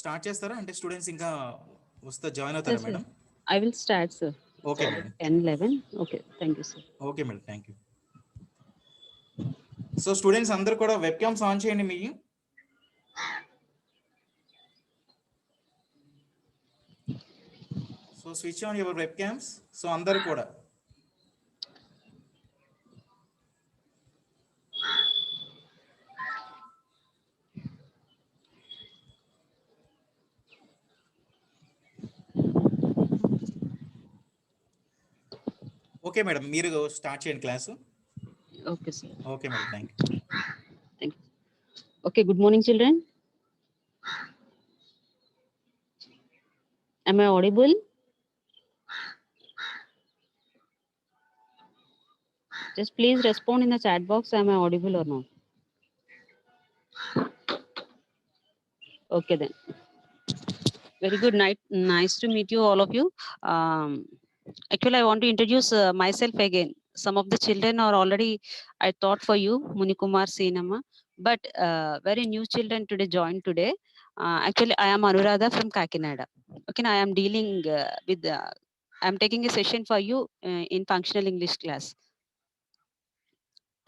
Start చేస్తారా అంటే students ఇంకా వస్తే జాయిన్ Sir, అవుతారా sir, madam? I will start, sir. Okay madam. 10, 11. Okay, thank you, sir. Okay madam, thank you. So students అందరూ కూడా web cams on చేయండి మీ. So switch on your web cams. So అందరూ కూడా okay madam, మీరు start చేయండి class. Okay, sir. Okay madam, thank you. Thank you. Okay, good morning, children. Am I audible? Just please respond in the chat box. Am I audible or not? Okay, then. Very good night. Nice to meet you, all of you. Actually, I want to introduce myself again. Some of the children are already, I taught for you, Munikumar Seenama, but very new children today joined today. Actually, I am Anuradha from Kakinada. Okay, I am dealing with, I am taking a session for you in functional English class.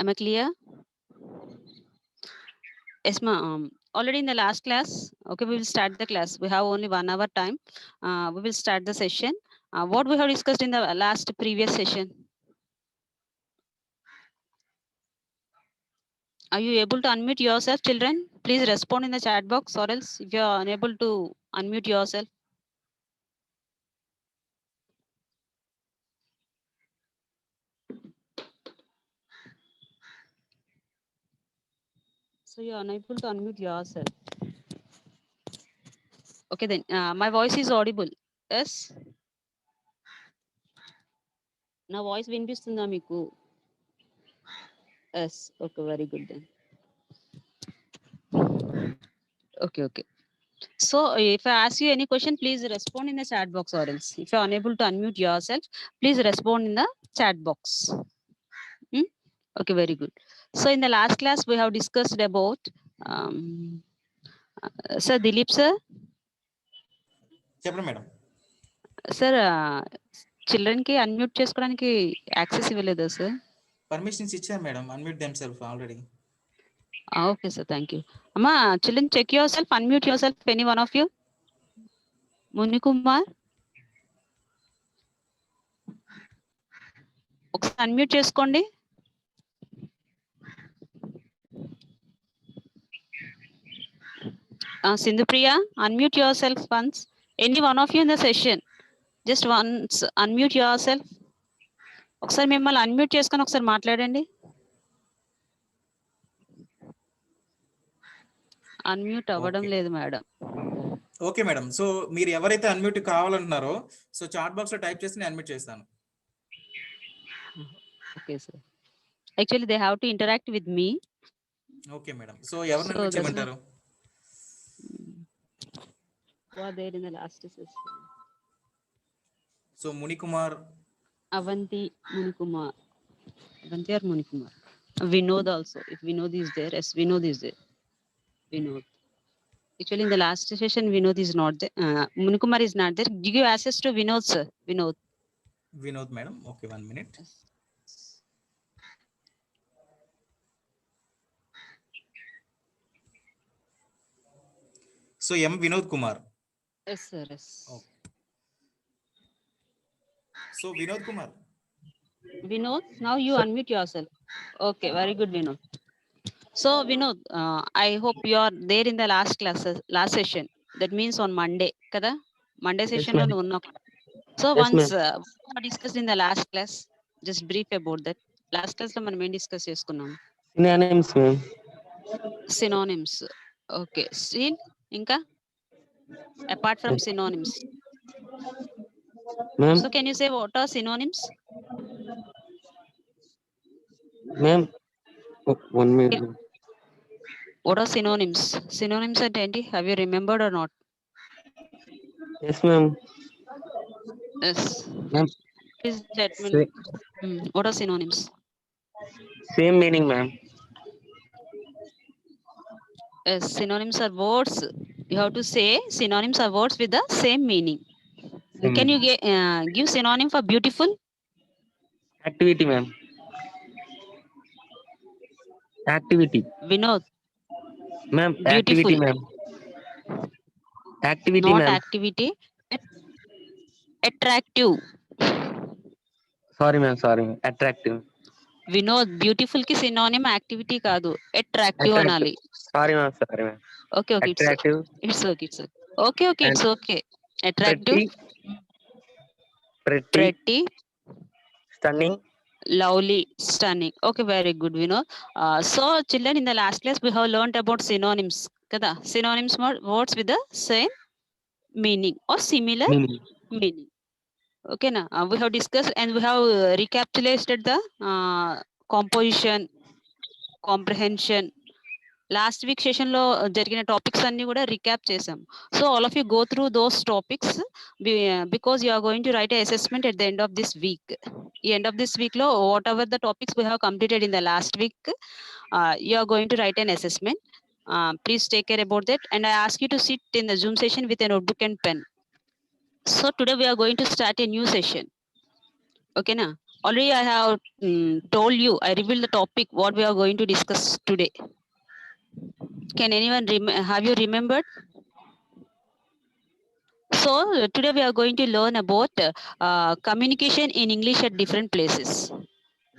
Am I clear? Yes, ma'am. Already in the last class, okay, we will start the class. We have only 1 hour time. We will start the session. What we have discussed in the last previous session? Are you able to unmute yourself, children? Please respond in the chat box, or else if you are unable to unmute yourself. So you are unable to unmute yourself. Okay, then my voice is audible. Yes. నా voice వినిపిస్తుందా మీకు? Yes. Okay, very good then. Okay. So if I ask you any question, please respond in the chat box, or else if you are unable to unmute yourself, please respond in the chat box. Okay, very good. So in the last class, we have discussed about, sir, Dilip sir. చెప్పండి madam. Sir, children కి unmute చేసుకోవడానికి access ఇవ్వలేదా sir? Permissions ఇచ్చారు madam, unmute them self already. Okay, sir, thank you. Amma, children, check yourself, unmute yourself, any one of you. Munikumar. ఒకసారి unmute చేసుకోండి. Sindhupriya, unmute yourself once. Any one of you in the session, just once unmute yourself. ఒకసారి మిమ్మల్ని unmute చేసుకొని ఒకసారి మాట్లాడండి. Unmute అవ్వడం లేదు madam. Okay madam, so మీరు ఎవరైతే అన్మ్యూట్ కావాలంటున్నారో సో చాట్ బాక్స్ లో టైప్ చేసి నేను అన్మ్యూట్ చేస్తాను. Okay sir. Actually they have to interact with me. Okay madam, so ఎవరిని అన్మ్యూట్ చేయమంటారు? There in the last session. So Munikumar, Avanthi, Munikumar, Avanthi or Munikumar. Vinod also, if Vinod is there, yes, Vinod is there. Vinod. Actually, in the last session, Vinod is not there. Munikumar is not there. Give access to Vinod, sir. Vinod. Vinod, madam. Okay, 1 minute. So, M. Vinod Kumar. Yes, sir. Yes. Okay. So, Vinod Kumar. Vinod, now you unmute yourself. Okay, very good, Vinod. So, Vinod, I hope you are there in the last session. That means on Monday, kada? Monday session on unna. So, Yes, once we discussed in the last class, just brief about that. Last class lo మనం ఏం discuss చేసుకున్నాం? Synonyms, ma'am. Synonyms. Okay. Still, ఇంకా? Apart from synonyms. Ma'am. So, can you say what are synonyms? Ma'am, 1 minute. What are synonyms? Synonyms are ఏంటి? Have you remembered or not? Yes, ma'am. Yes. Ma'am. Please let me. What are synonyms? Same meaning, ma'am. Synonyms are words. You have to say synonyms are words with the same meaning. Can you give synonym for beautiful? Activity, ma'am. Activity. Vinod, Ma'am, activity, beautiful, ma'am. Activity, not ma'am. activity. Attractive. Sorry, ma'am. Sorry, ma'am. Attractive. Vinod, beautiful ki synonym activity కాదు, attractive Attractive. అనాలి. Sorry, ma'am. Sorry, ma'am. Okay, okay, Attractive it's okay, it's okay. Okay, okay, and it's okay. Attractive, pretty, pretty, pretty, stunning. lovely, stunning. Okay, very good, Vinod. So children, in the last class we have learned about synonyms kada. Synonyms are words with the same meaning or similar Meaning. meaning. Okay na, we have discussed and we have recapitulated the composition, comprehension. Last week session లో జరిగిన topics అన్ని కూడా recap చేసాం. So all of you go through those topics because you are going to write assessment at the end of this week. ఈ end of this week లో whatever the topics we have completed in the last week, you are going to write an assessment. Please take care about that, and I ask you to sit in the Zoom session with a notebook and pen. So today we are going to start a new session. Okay na, already I have told you, I revealed the topic what we are going to discuss today. Can anyone have you remembered? So today we are going to learn about communication in English at different places.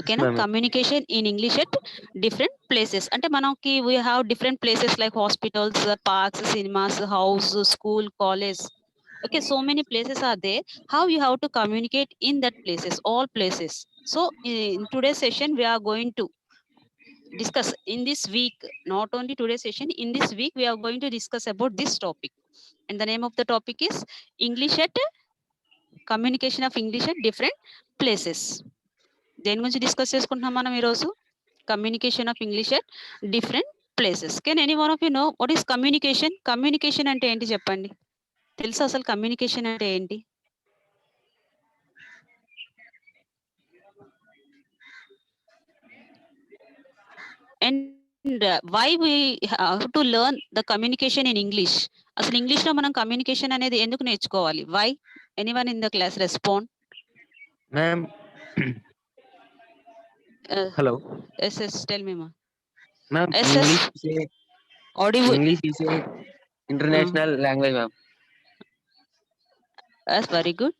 Okay na, Ma'am. communication in English at different places. Ante manaki we have different places like hospitals, parks, cinemas, house, school, college. Okay, so many places are there. How you have to communicate in that places, all places. So in today's session we are going to discuss in this week, not only today's session, in this week we are going to discuss about this topic, and the name of the topic is English at communication of English at different places. దేని గురించి discuss చేసుకుంటున్నాం మనం ఈరోజు? Communication of English at different places. Can any one of you know what is communication? Communication అంటే ఏంటి చెప్పండి. తెలుసా అసలు కమ్యూనికేషన్ అంటే ఏంటి? And why we have to learn the communication in English? అసలు ఇంగ్లీష్ లో మనం కమ్యూనికేషన్ అనేది ఎందుకు నేర్చుకోవాలి? Why? Anyone in the class respond. Ma'am. Hello. Yes, yes, tell me, ma. Ma'am, Yes, yes, English is a audible. English is a international language, ma'am. That's very good.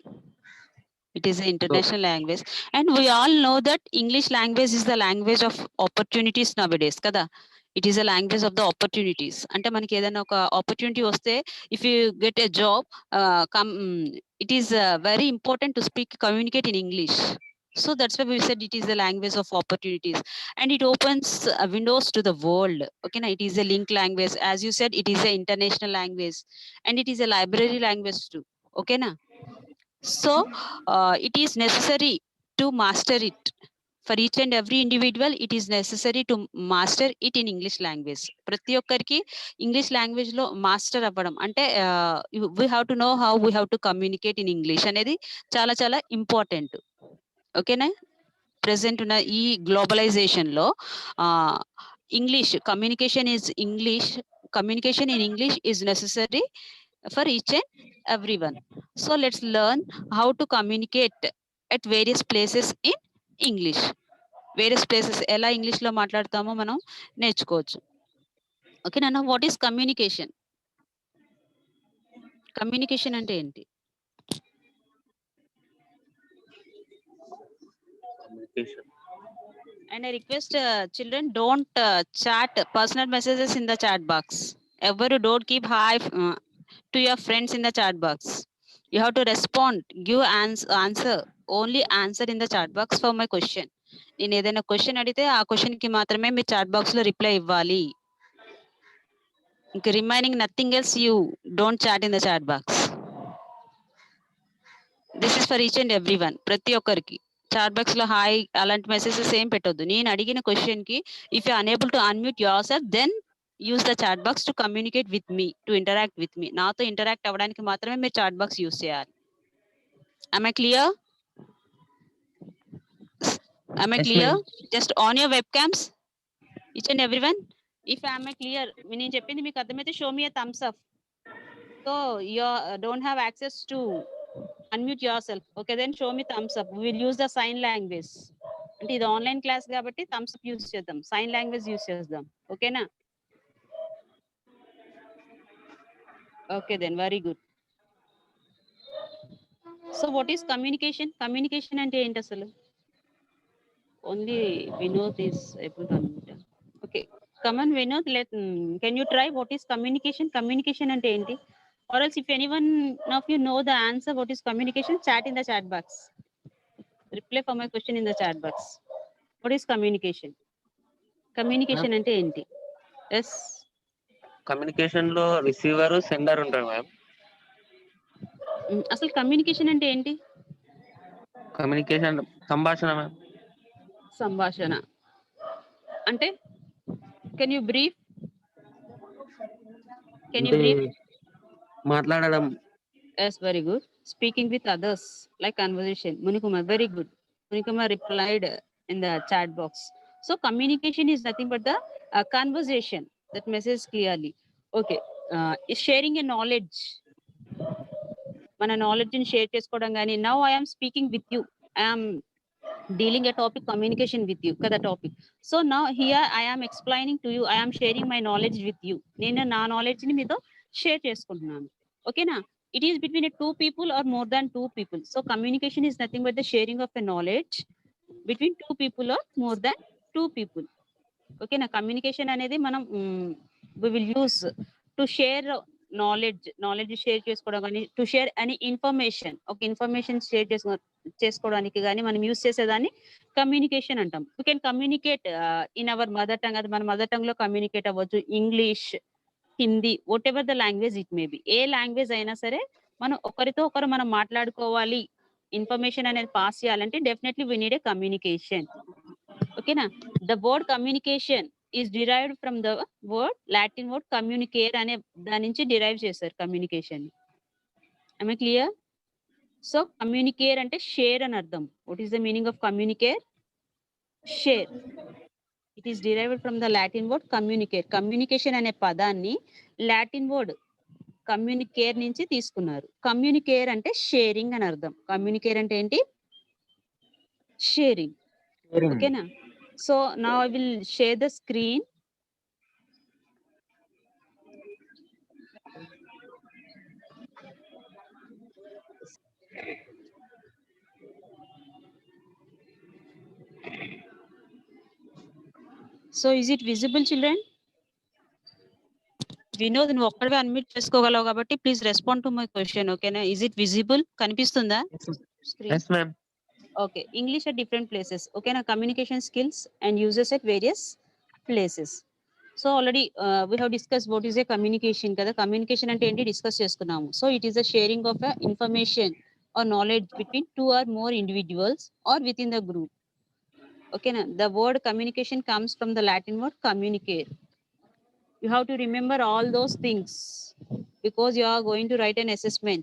It is an So, international language, and we all know that English language is the language of opportunities nowadays kada. It is a language of the opportunities. Ante manaki edaina oka opportunity vaste, if you get a job, it is very important to communicate in English. So that's why we said it is the language of opportunities, and it opens windows to the world. Okay na, it is a link language, as you said, it is an international language, and it is a library language too. Okay na. So it is necessary to master it. For each and every individual, it is necessary to master it in English language. ప్రతి ఒక్కరికి English language లో master అవ్వడం అంటే we have to know how we have to communicate in English అనేది చాలా చాలా important. ఓకేనా? Present ఉన్న ఈ గ్లోబలైజేషన్ లో English communication in English is necessary for each and everyone. So let's learn how to communicate at various places in English. Various places ఎలా English లో మాట్లాడతామో మనం నేర్చుకోవచ్చు. ఓకే నాన్న, వాట్ ఈస్ కమ్యూనికేషన్? కమ్యూనికేషన్ అంటే ఏంటి? communication. And I request children, don't chat personal messages in the chat box. Every don't keep hi to your friends in the chat box. You have to respond, give answer, only answer in the chat box for my question. నేను ఏదైనా question అడిగితే ఆ question కి మాత్రమే మీ chat box లో reply ఇవ్వాలి. ఇంకా remaining nothing else you don't chat in the chat box. This is for each and every one. ప్రతి ఒక్కరికి చాట్ బాక్స్ లో హాయ్ అలాంటి మెసేజెస్ ఏం పెట్టొద్దు. నేను అడిగిన క్వశ్చన్ కి if you unable to unmute yourself, then use the chat box to communicate with me, to interact with me. నాతో ఇంటరాక్ట్ అవ్వడానికి మాత్రమే మీరు చాట్ బాక్స్ యూస్ చేయాలి. Am I clear? Am I Yes, clear? ma'am. Just on your webcams, each and everyone. If I am clear, నేను చెప్పింది మీకు అర్థమైతే show me a thumbs up. So you don't have access to unmute yourself. Okay, then show me thumbs up. Will use the sign language. అంటే ఇది online class కాబట్టి thumbs up use చేద్దాం, sign language use చేద్దాం. ఓకేనా? Okay then, very good. So what is communication? Communication అంటే ఏంటి అసలు? Only Vinod is able to unmute. Okay, come on Vinod, can you try what is communication? Communication అంటే ఏంటి? Or else if anyone of you know the answer what is communication, chat in the chat box. Reply for my question in the chat box. What is communication? Communication ante enti? Yes. Communication లో receiver sender ఉంటారు ma'am. అసలు communication అంటే ఏంటి? Communication సంభాషణ ma'am. సంభాషణ అంటే can you brief? Can you brief? మాట్లాడడం. Yes, very good. Speaking with others, like conversation. Munikuma, very good. Munikuma replied in the chat box. So communication is nothing but the conversation. That message clearly. Okay, is sharing a knowledge. Mana knowledge in share chesukodam gaani. Now I am speaking with you. I am dealing a topic communication with you. Kada topic. So now here I am explaining to you. I am sharing my knowledge with you. Nenu na knowledge ni meeto share chesukuntunnanu. Okay na? It is between two people or more than two people. So communication is nothing but the sharing of a knowledge between two people or more than two people. Okay na? Communication anedi manam we will use to share knowledge share chesukodam gaani, to share any information. Okay, information share చేసుకోవడానికి గానీ మనం use చేసేదాన్ని communication అంటాం. we can communicate in our mother tongue. అది మన mother tongue లో communicate అవ్వచ్చు, English, Hindi, what ever the language it may B. A language అయినా సరే మనం ఒకరితో ఒకరు మనం మాట్లాడుకోవాలి, ఇన్ఫర్మేషన్ అనేది పాస్ చేయాలంటే definitely we need a communication. ఓకేనా? The word communication is derived from the word Latin word communicare అనే దాని నుంచి డిరైవ్ చేశారు communication. am I clear? So communicare అంటే షేర్ అని అర్థం. What is the meaning of communicare? Share. It is derived from the Latin word communicate. Communication అనే పదాన్ని Latin word కమ్యూనికేర్ నుంచి తీసుకున్నారు. కమ్యూనికేర్ అంటే షేరింగ్ అని అర్థం. కమ్యూనికేర్ అంటే ఏంటి? షేరింగ్. ఓకేనా? So now I will share the screen. So is it visible children? Vinod, నువ్వు ఒక్కడివే అన్మ్యూట్ చేసుకోగలవు కాబట్టి please respond to my question. ఓకేనా? Is it visible? కనిపిస్తుందా screen? Yes ma'am. Okay. English at different places. ఓకేనా? Communication skills and uses at various places. So already we have discuss what is a communication కదా. Communication అంటే ఏంటి discuss చేసుకున్నాము. So it is the sharing of information are knowledge between two or more individuals or within the group. ఓకేనా? The word communication comes from the Latin word communicate. You have to remember all those things because you are going to write an assessment.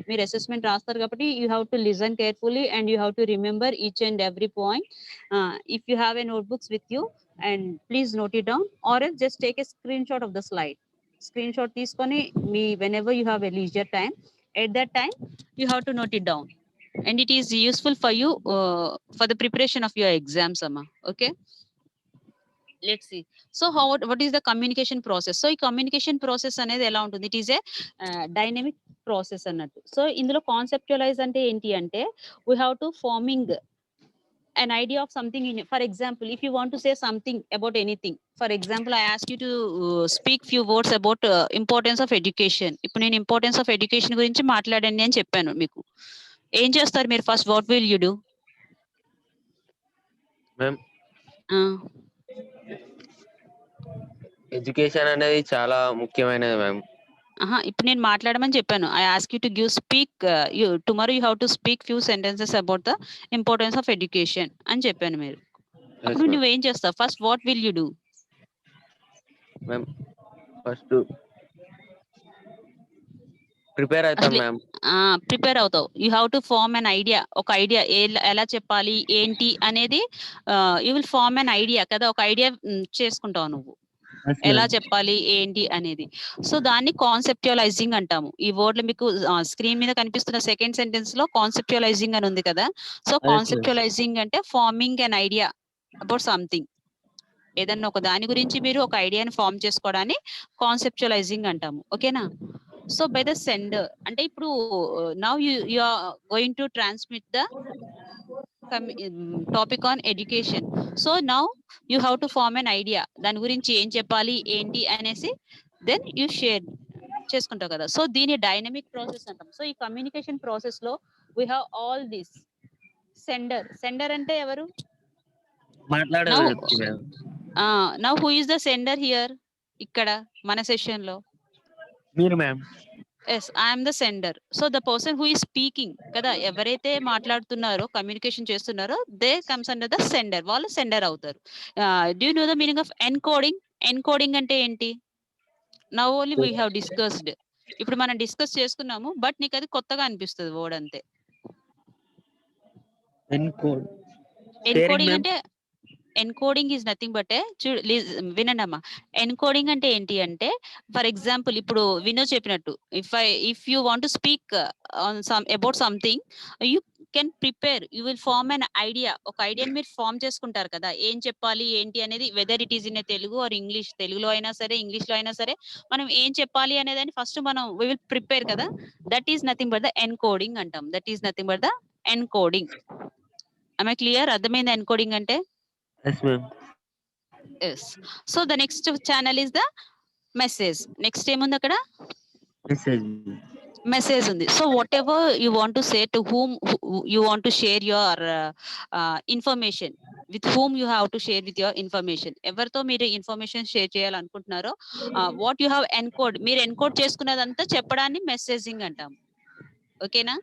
మీరు assessment రాస్తారు కాబట్టి you have to listen carefully and you have to remember each and every point. If you have a notebooks with you and please note it down or else just take a screenshot of the slide. Screenshot తీసుకొని మీ whenever you have a leisure time, at that time you have to note it down and it is useful for you for the preparation of your exams అమ్మా. Okay, let's see. So what is the communication process? So ఈ communication process అనేది ఎలా ఉంటుంది? It is a dynamic process అన్నట్టు. So ఇందులో conceptualise అంటే ఏంటి అంటే we have to forming an idea of something in, for example, if you want to say something about anything, for example I ask you to speak few words about importance of education. ఇప్పుడు నేను importance of education గురించి మాట్లాడండి అని చెప్పాను మీకు. ఏం చేస్తారు మీరు first? What will you do? Ma'am, education అనేది చాలా ముఖ్యమైనది మ్యామ్. ఇప్పుడు నేను మాట్లాడమని చెప్పాను. I ask you to give speak tomorrow you have to speak few sentences about the importance of education అని చెప్పాను మీరు. అప్పుడు నువ్వేం చేస్తావు? First what will you do? Ma'am first prepare అవుతాం మ్యామ్. ప్రిపేర్ అవుతావు. You have to form an idea. ఒక idea ఎలా చెప్పాలి ఏంటి అనేది you will form an idea కదా. ఒక ఐడియా చేసుకుంటావు నువ్వు. Yes, ఎలా ma'am. చెప్పాలి ఏంటి అనేది. సో దాన్ని కాన్సెప్చువలైజింగ్ అంటాము. ఈ వర్డ్ మీకు స్క్రీన్ మీద కనిపిస్తున్న సెకండ్ సెంటెన్స్ లో కాన్సెప్చువలైజింగ్ అని ఉంది కదా. So ma'am. కాన్సెప్చువలైజింగ్ అంటే farming an idea about something. ఏదన్నా ఒక దాని గురించి మీరు ఒక ఐడియాని ఫామ్ చేసుకోవడాన్ని కాన్సెప్చువలైజింగ్ అంటాము. ఓకేనా? సో బై ద సెండర్ అంటే ఇప్పుడు now you are going to transmit the topic on education. So now you have to form an idea, దాని గురించి ఏం చెప్పాలి ఏంటి అనేసి దెన్ యూ షేర్ చేసుకుంటావు కదా. సో దీని డైనమిక్ ప్రాసెస్ అంటాం. సో ఈ కమ్యూనికేషన్ ప్రాసెస్ లో we have all this. Sender అంటే ఎవరు? మాట్లాడే Now- వ్యక్తి madam. Now who is the sender here? ఇక్కడ మన సెషన్ లో మీరు ma'am. Yes I'm the sender. So the person who is speaking కదా, ఎవరైతే మాట్లాడుతున్నారో కమ్యూనికేషన్ చేస్తున్నారో they comes under the sender, వాళ్ళు సెండర్ అవుతారు. Do you know the meaning of encoding? Encoding అంటే ఏంటి? Now only we have discussed. ఇప్పుడు మనం డిస్కస్ చేసుకున్నాము, బట్ నీకు అది కొత్తగా అనిపిస్తుంది వర్డ్ అంతే. ఎన్కోడ్. ఎన్కోడింగ్ అంటే ఎన్కోడింగ్ ఈజ్ నథింగ్ బట్ వినండి అమ్మా. ఎన్కోడింగ్ అంటే ఏంటి అంటే, ఫర్ ఎగ్జాంపుల్ ఇప్పుడు వినో చెప్పినట్టు, if you want to speak on some about something, you can prepare, you will form an idea. ఒక ఐడియాని మీరు ఫార్మ్ చేసుకుంటారు కదా, ఏం చెప్పాలి ఏంటి అనేది, whether it is in Telugu or English. తెలుగులో అయినా సరే, ఇంగ్లీష్ లో అయినా సరే, మనం ఏం చెప్పాలి అనేదాన్ని ఫస్ట్ మనం వి విల్ ప్రిపేర్ కదా. That is nothing but the encoding అంటాం. That is nothing but the encoding. I clear? అర్థమైంది ఎన్కోడింగ్ అంటే? Yes ma'am. Yes. So the next channel is the message. Next ఏముంది అక్కడ? మెసేజ్ ఉంది. So whatever you want to say, to whom you want to share your information, with whom you have to share with your information. ఎవరితో మీరు information share చేయాలనుకుంటున్నారో what you have encode, మీరు encode చేసుకున్నదంతా చెప్పడాన్ని messaging అంటాం. ఓకేనా?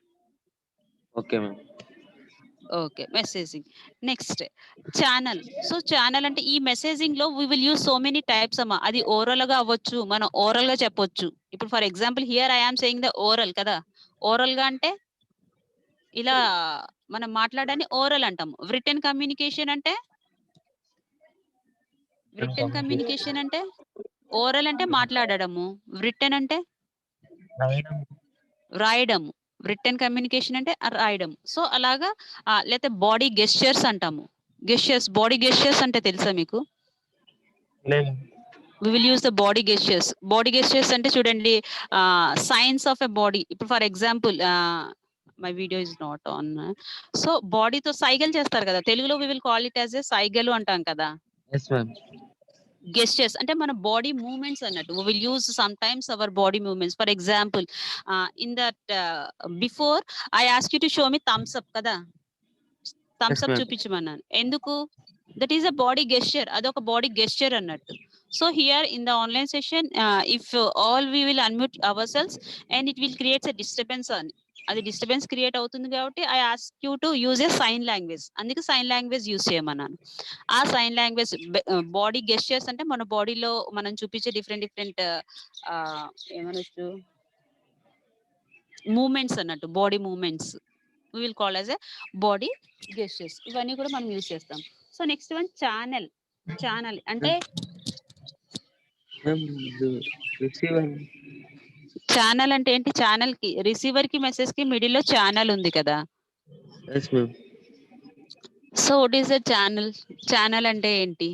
Okay ma'am. Okay, messaging. Next channel. So channel అంటే ఈ మెసేజింగ్ లో we will use so many types అమ్మా. అది ఓరల్ గా అవ్వచ్చు, మనం ఓరల్ గా చెప్పొచ్చు. ఇప్పుడు for example here I am saying the oral కదా. ఓరల్ గా అంటే ఇలా మనం మాట్లాడని ఓరల్ అంటాము. రిటన్ కమ్యూనికేషన్ అంటే ఓరల్ అంటే మాట్లాడడము, రిటన్ అంటే రాయడము. రిటన్ కమ్యూనికేషన్ అంటే రాయడం. సో అలాగా లేకపోతే బాడీ గెస్చర్స్ అంటాము. గెస్చర్స్, బాడీ గెస్చర్స్ అంటే తెలుసా మీకు? we will use the body gestures. Body gestures అంటే చూడండి, సైన్స్ ఆఫ్ ఎ బాడీ. ఇప్పుడు for example my video is not on. So బాడీతో సైగలు చేస్తారు కదా, తెలుగులో we will call it as a సైగలు అంటాం కదా. Yes ma'am. గెస్చర్స్ అంటే మన బాడీ మూవ్మెంట్స్ అన్నట్టు. we will use sometimes our body movements. For example, in that before I asked you to show me thumbs up కదా, thumbs up ma'am. చూపించమన్నాను. ఎందుకు? That is a body gesture, అదొక body gesture అన్నట్టు. So here in the online session if all we will unmute ourselves and it will creates a disturbance అని, అది disturbance create అవుతుంది కాబట్టి I ask you to use a sign language. అందుకే sign language use చేయమన్నాను. ఆ sign language body gestures అంటే మన బాడీలో మనం చూపించే డిఫరెంట్ ఏమనొచ్చు మూమెంట్స్ అన్నట్టు, body movements we will call as a body gestures. ఇవన్నీ కూడా మనం యూజ్ చేస్తాం. So next one channel. Channel అంటే ఛానల్ అంటే ఏంటి? ఛానల్ కి, రిసీవర్ కి, మెసేజ్ కి మిడిల్ లో ఛానల్ ఉంది కదా. Yes ma'am. So what is the channel? Channel అంటే ఏంటి?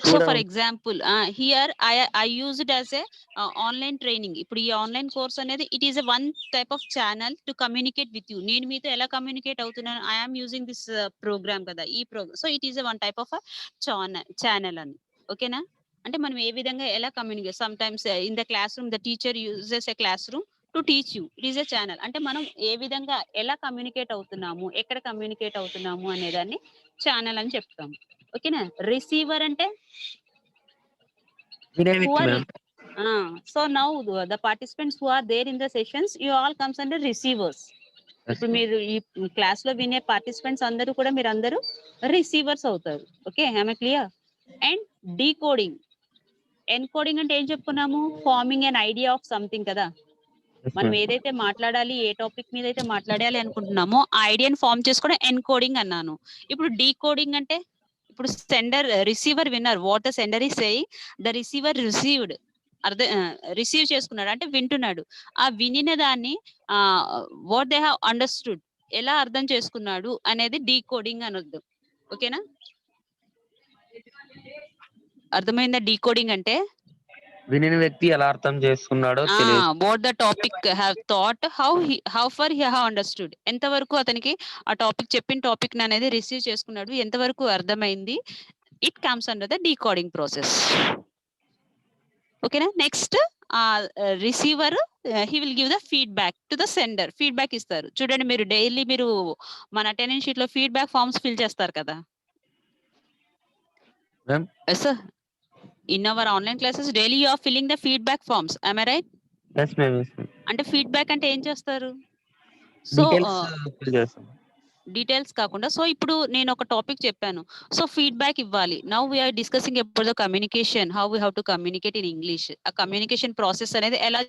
So for example here I use it as a online training. ఇప్పుడు ఈ ఆన్లైన్ కోర్స్ అనేది it is a one type of channel to communicate with you. నేను మీతో ఎలా communicate అవుతున్నాను, I am using this programme కదా, ఈ programme. So it is a one type of channel అని. ఓకేనా? అంటే మనం ఏ విధంగా ఎలా communicate, some times in the class room the teacher uses a class room to teach you. It is a channel. అంటే మనం ఏ విధంగా ఎలా కమ్యూనికేట్ అవుతున్నాము, ఎక్కడ కమ్యూనికేట్ అవుతున్నాము అనేదాన్ని ఛానల్ అని చెప్తాము. ఓకేనా? రిసీవర్ అంటే so now the participants who are there in the sessions, you all comes under receivers. ఇప్పుడు మీరు ఈ క్లాస్ లో వినే పార్టిసిపెంట్స్ అందరూ కూడా మీరు అందరూ రిసీవర్స్ అవుతారు. Okay, I clear? And decoding. Encoding అంటే ఏం చెప్పుకున్నాము? Farming an idea of something కదా. మనం ఏదైతే మాట్లాడాలి, ఏ టాపిక్ మీద అయితే మాట్లాడాలి అనుకుంటున్నామో ఆ ఐడియాని ఫార్మ్ చేసుకోవడం ఎన్కోడింగ్ అన్నాను. ఇప్పుడు డీకోడింగ్ అంటే ఇప్పుడు sender receiver winner what the sender is saying, the receiver received, receive చేసుకున్నాడు అంటే వింటున్నాడు. ఆ వినిన దాన్ని వాట్ దే హావ్ అండర్స్టూడ్, ఎలా అర్థం చేసుకున్నాడు అనేది డీకోడింగ్ అని అర్థం. ఓకేనా? అర్థమైందా డీకోడింగ్ అంటే? వినిన వ్యక్తి ఎలా అర్థం చేసుకున్నాడో తెలియదు. What the topic have thought, how for he have understood, ఎంతవరకు అతనికి ఆ టాపిక్ చెప్పిన టాపిక్ అనేది రిసీవ్ చేసుకున్నాడు, ఎంతవరకు అర్థమైంది. It comes under the decoding process. ఓకేనా? Next receiver he will give the feedback to the sender. Feedback ఇస్తారు. చూడండి, మీరు డైలీ మీరు మన అటెండెన్స్ షీట్ లో ఫీడ్బ్యాక్ ఫార్మ్స్ ఫిల్ చేస్తారు కదా. Ma'am? Yes, sir. In our online classes, daily you are filling the feedback forms. Am I right? Yes, ma'am. Yes, ma'am. అంటే feedback అంటే ఏం చేస్తారు? సో Details fill చేస్తాం. డీటెయిల్స్ కాకుండా, so ఇప్పుడు నేను ఒక టాపిక్ చెప్పాను, సో ఫీడ్బ్యాక్ ఇవ్వాలి. Now we're discussing about the communication, how we have to communicate in English. ఆ కమ్యూనికేషన్ ప్రాసెస్ అనేది ఎలా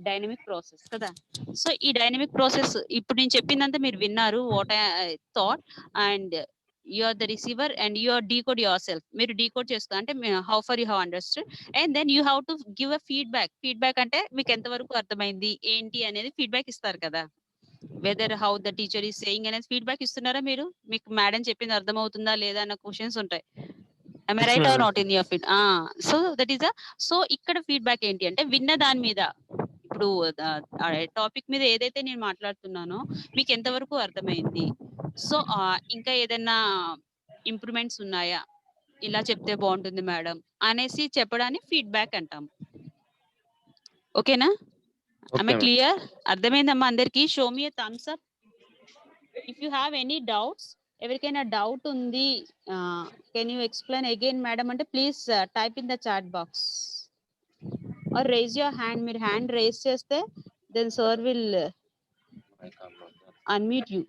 డైనమిక్ ప్రాసెస్ కదా. సో ఈ డైనమిక్ ప్రాసెస్ ఇప్పుడు నేను చెప్పిందంతా మీరు విన్నారు, what I thought, and you are the receiver and you are decode yourself. మీరు డీకోడ్ చేస్తా అంటే how far you have understood, and then you have to give a feedback. Feedback అంటే మీకు ఎంతవరకు అర్థమైంది ఏంటి అనేది ఫీడ్బ్యాక్ ఇస్తారు కదా. Whether how the teacher is saying అనేది ఫీడ్బ్యాక్ ఇస్తున్నారా మీరు? మీకు మేడం చెప్పింది అర్థమవుతుందా లేదా అన్న క్వశ్చన్స్ ఉంటాయి. am I Yes, right or ma'am. not in your feed? So that is a, so ఇక్కడ ఫీడ్బ్యాక్ ఏంటి అంటే విన్న దాని మీద, ఇప్పుడు టాపిక్ మీద ఏదైతే నేను మాట్లాడుతున్నానో మీకు ఎంతవరకు అర్థమైంది, సో ఇంకా ఏదైనా ఇంప్రూవ్మెంట్స్ ఉన్నాయా, ఇలా చెప్తే బాగుంటుంది మేడం అనేసి చెప్పడాన్ని ఫీడ్బ్యాక్ అంటాం. ఓకేనా? Okay, am I ma'am. Clear? అర్థమైందమ్మా అందరికి? Show me thumbs up if you have any doubts. ఎవరికైనా డౌట్ ఉంది, can you explain again madam అంటే please type in the chat box or raise your hand. మీరు hand raise చేస్తే then sir will unmute you.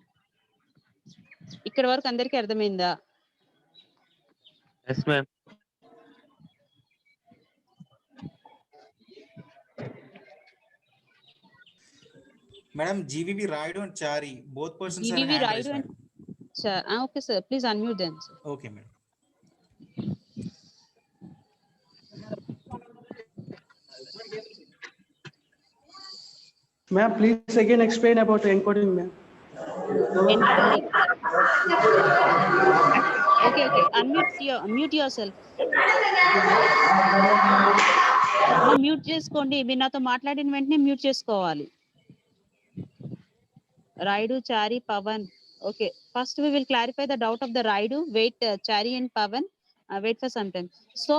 ఇక్కడ వరకు అందరికి అర్థమైందా? Yes, ma'am. Madam, GVB Raidu and Chari, both persons are GVV hand Raidu raised, and madam. okay sir, please unmute them, sir. Okay, madam. Ma'am, please again explain about the encoding, ma'am. Encoding. Okay, unmute yourself. Mute చేసుకోండి. మీరు నాతో మాట్లాడిన వెంటనే mute చేసుకోవాలి. Raidu, Chari, Pavan. Okay, first we will clarify the doubt of the Raidu. Wait, Chari and Pavan, wait for some time. So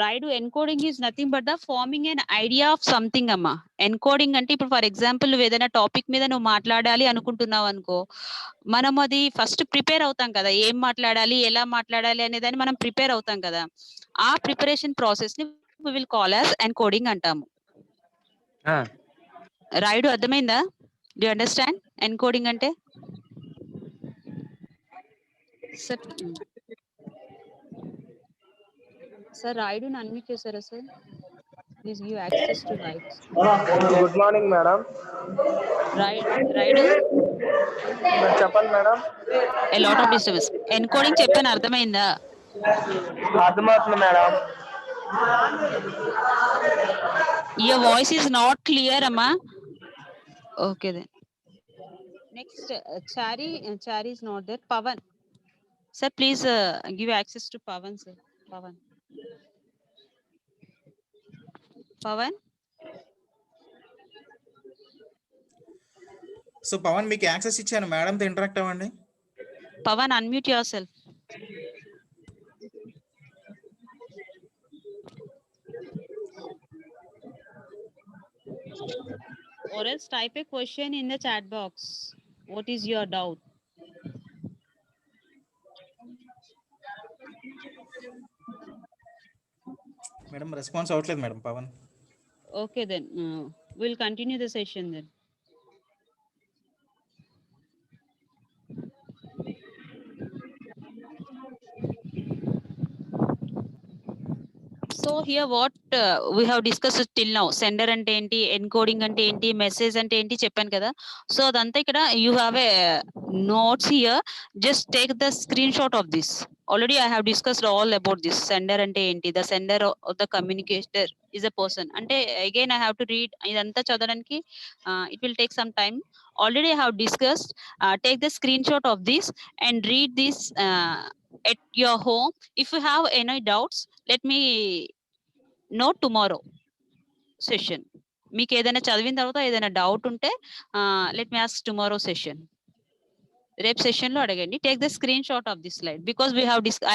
Raidu, encoding is nothing but the forming an idea of something amma. Encoding అంటే ఇప్పుడు for example నువ్వు ఏదైనా topic మీద నువ్వు మాట్లాడాలి అనుకుంటున్నావు అనుకో, మనం అది ఫస్ట్ ప్రిపేర్ అవుతాం కదా, ఏం మాట్లాడాలి ఎలా మాట్లాడాలి అనేదాన్ని మనం ప్రిపేర్ అవుతాం కదా. ఆ ప్రిపరేషన్ ప్రాసెస్ ని we will call as encoding అంటాము. Raidu, అర్థమైందా? Do you understand encoding అంటే? సార్ Raidu ని అన్మ్యూట్ చేశారా sir? Please give access to Raidu. Good morning madam. Raidu, చెప్పండి madam. a lot of disturbance. encoding చెప్పాను, అర్థమైందా? అర్థమవుతుంది madam. Your voice is not clear amma. Okay then. Next, Chari is not there. Pavan. Sir, please give access to Pavan, sir. Pavan. So Pavan మీకు access ఇచ్చాను, madam తో interact అవ్వండి. Pavan, unmute yourself. Or else type a question in the chat box. What is your doubt? Madam response అవ్వట్లేదు madam Pavan. Okay then, we'll continue the session then. So here what we have discussed till now, sender ante enti, encoding ante enti, message ante enti cheppanu kada. So adantha ikkada you have a notes here. Just take the screenshot of this. Already I have discussed all about this. Sender ante enti, the sender of the communicator is a person. Ante again I have to read idantha chadadaniki it will take some time. Already I have discussed. Take the screenshot of this and read this at your home. If you have any doubts, let me know tomorrow session. మీకు ఏదైనా చదివిన తర్వాత ఏదైనా doubt ఉంటే let me ask tomorrow session. రేపు session లో అడగండి. Take the screen shot of this slide because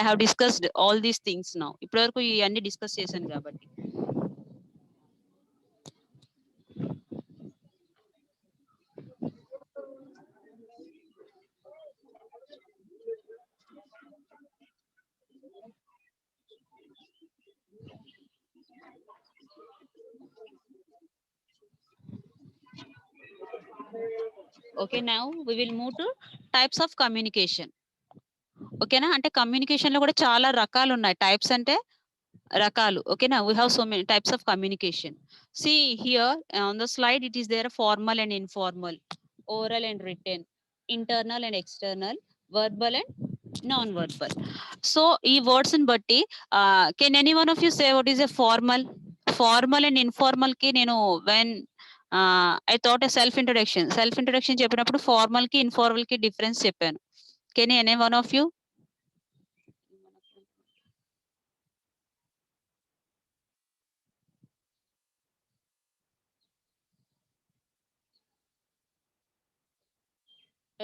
I have discussed all these things now. ఇప్పటి వరకు ఇవన్నీ డిస్కస్ చేశాను కాబట్టి. Okay, now we will move to types of communication. ఓకేనా, అంటే కమ్యూనికేషన్ లో కూడా చాలా రకాలు ఉన్నాయి. టైప్స్ అంటే రకాలు. ఓకేనా, we have so many types of communication. See here on the slide it is there formal and informal, oral and written, internal and external, verbal and non-verbal. So ఈ వర్డ్స్ ని బట్టి can any one of you say what is a formal? Formal and informal కి నేను when I thought a self introduction చెప్పినప్పుడు formal కి informal కి difference చెప్పాను. Can any one of you?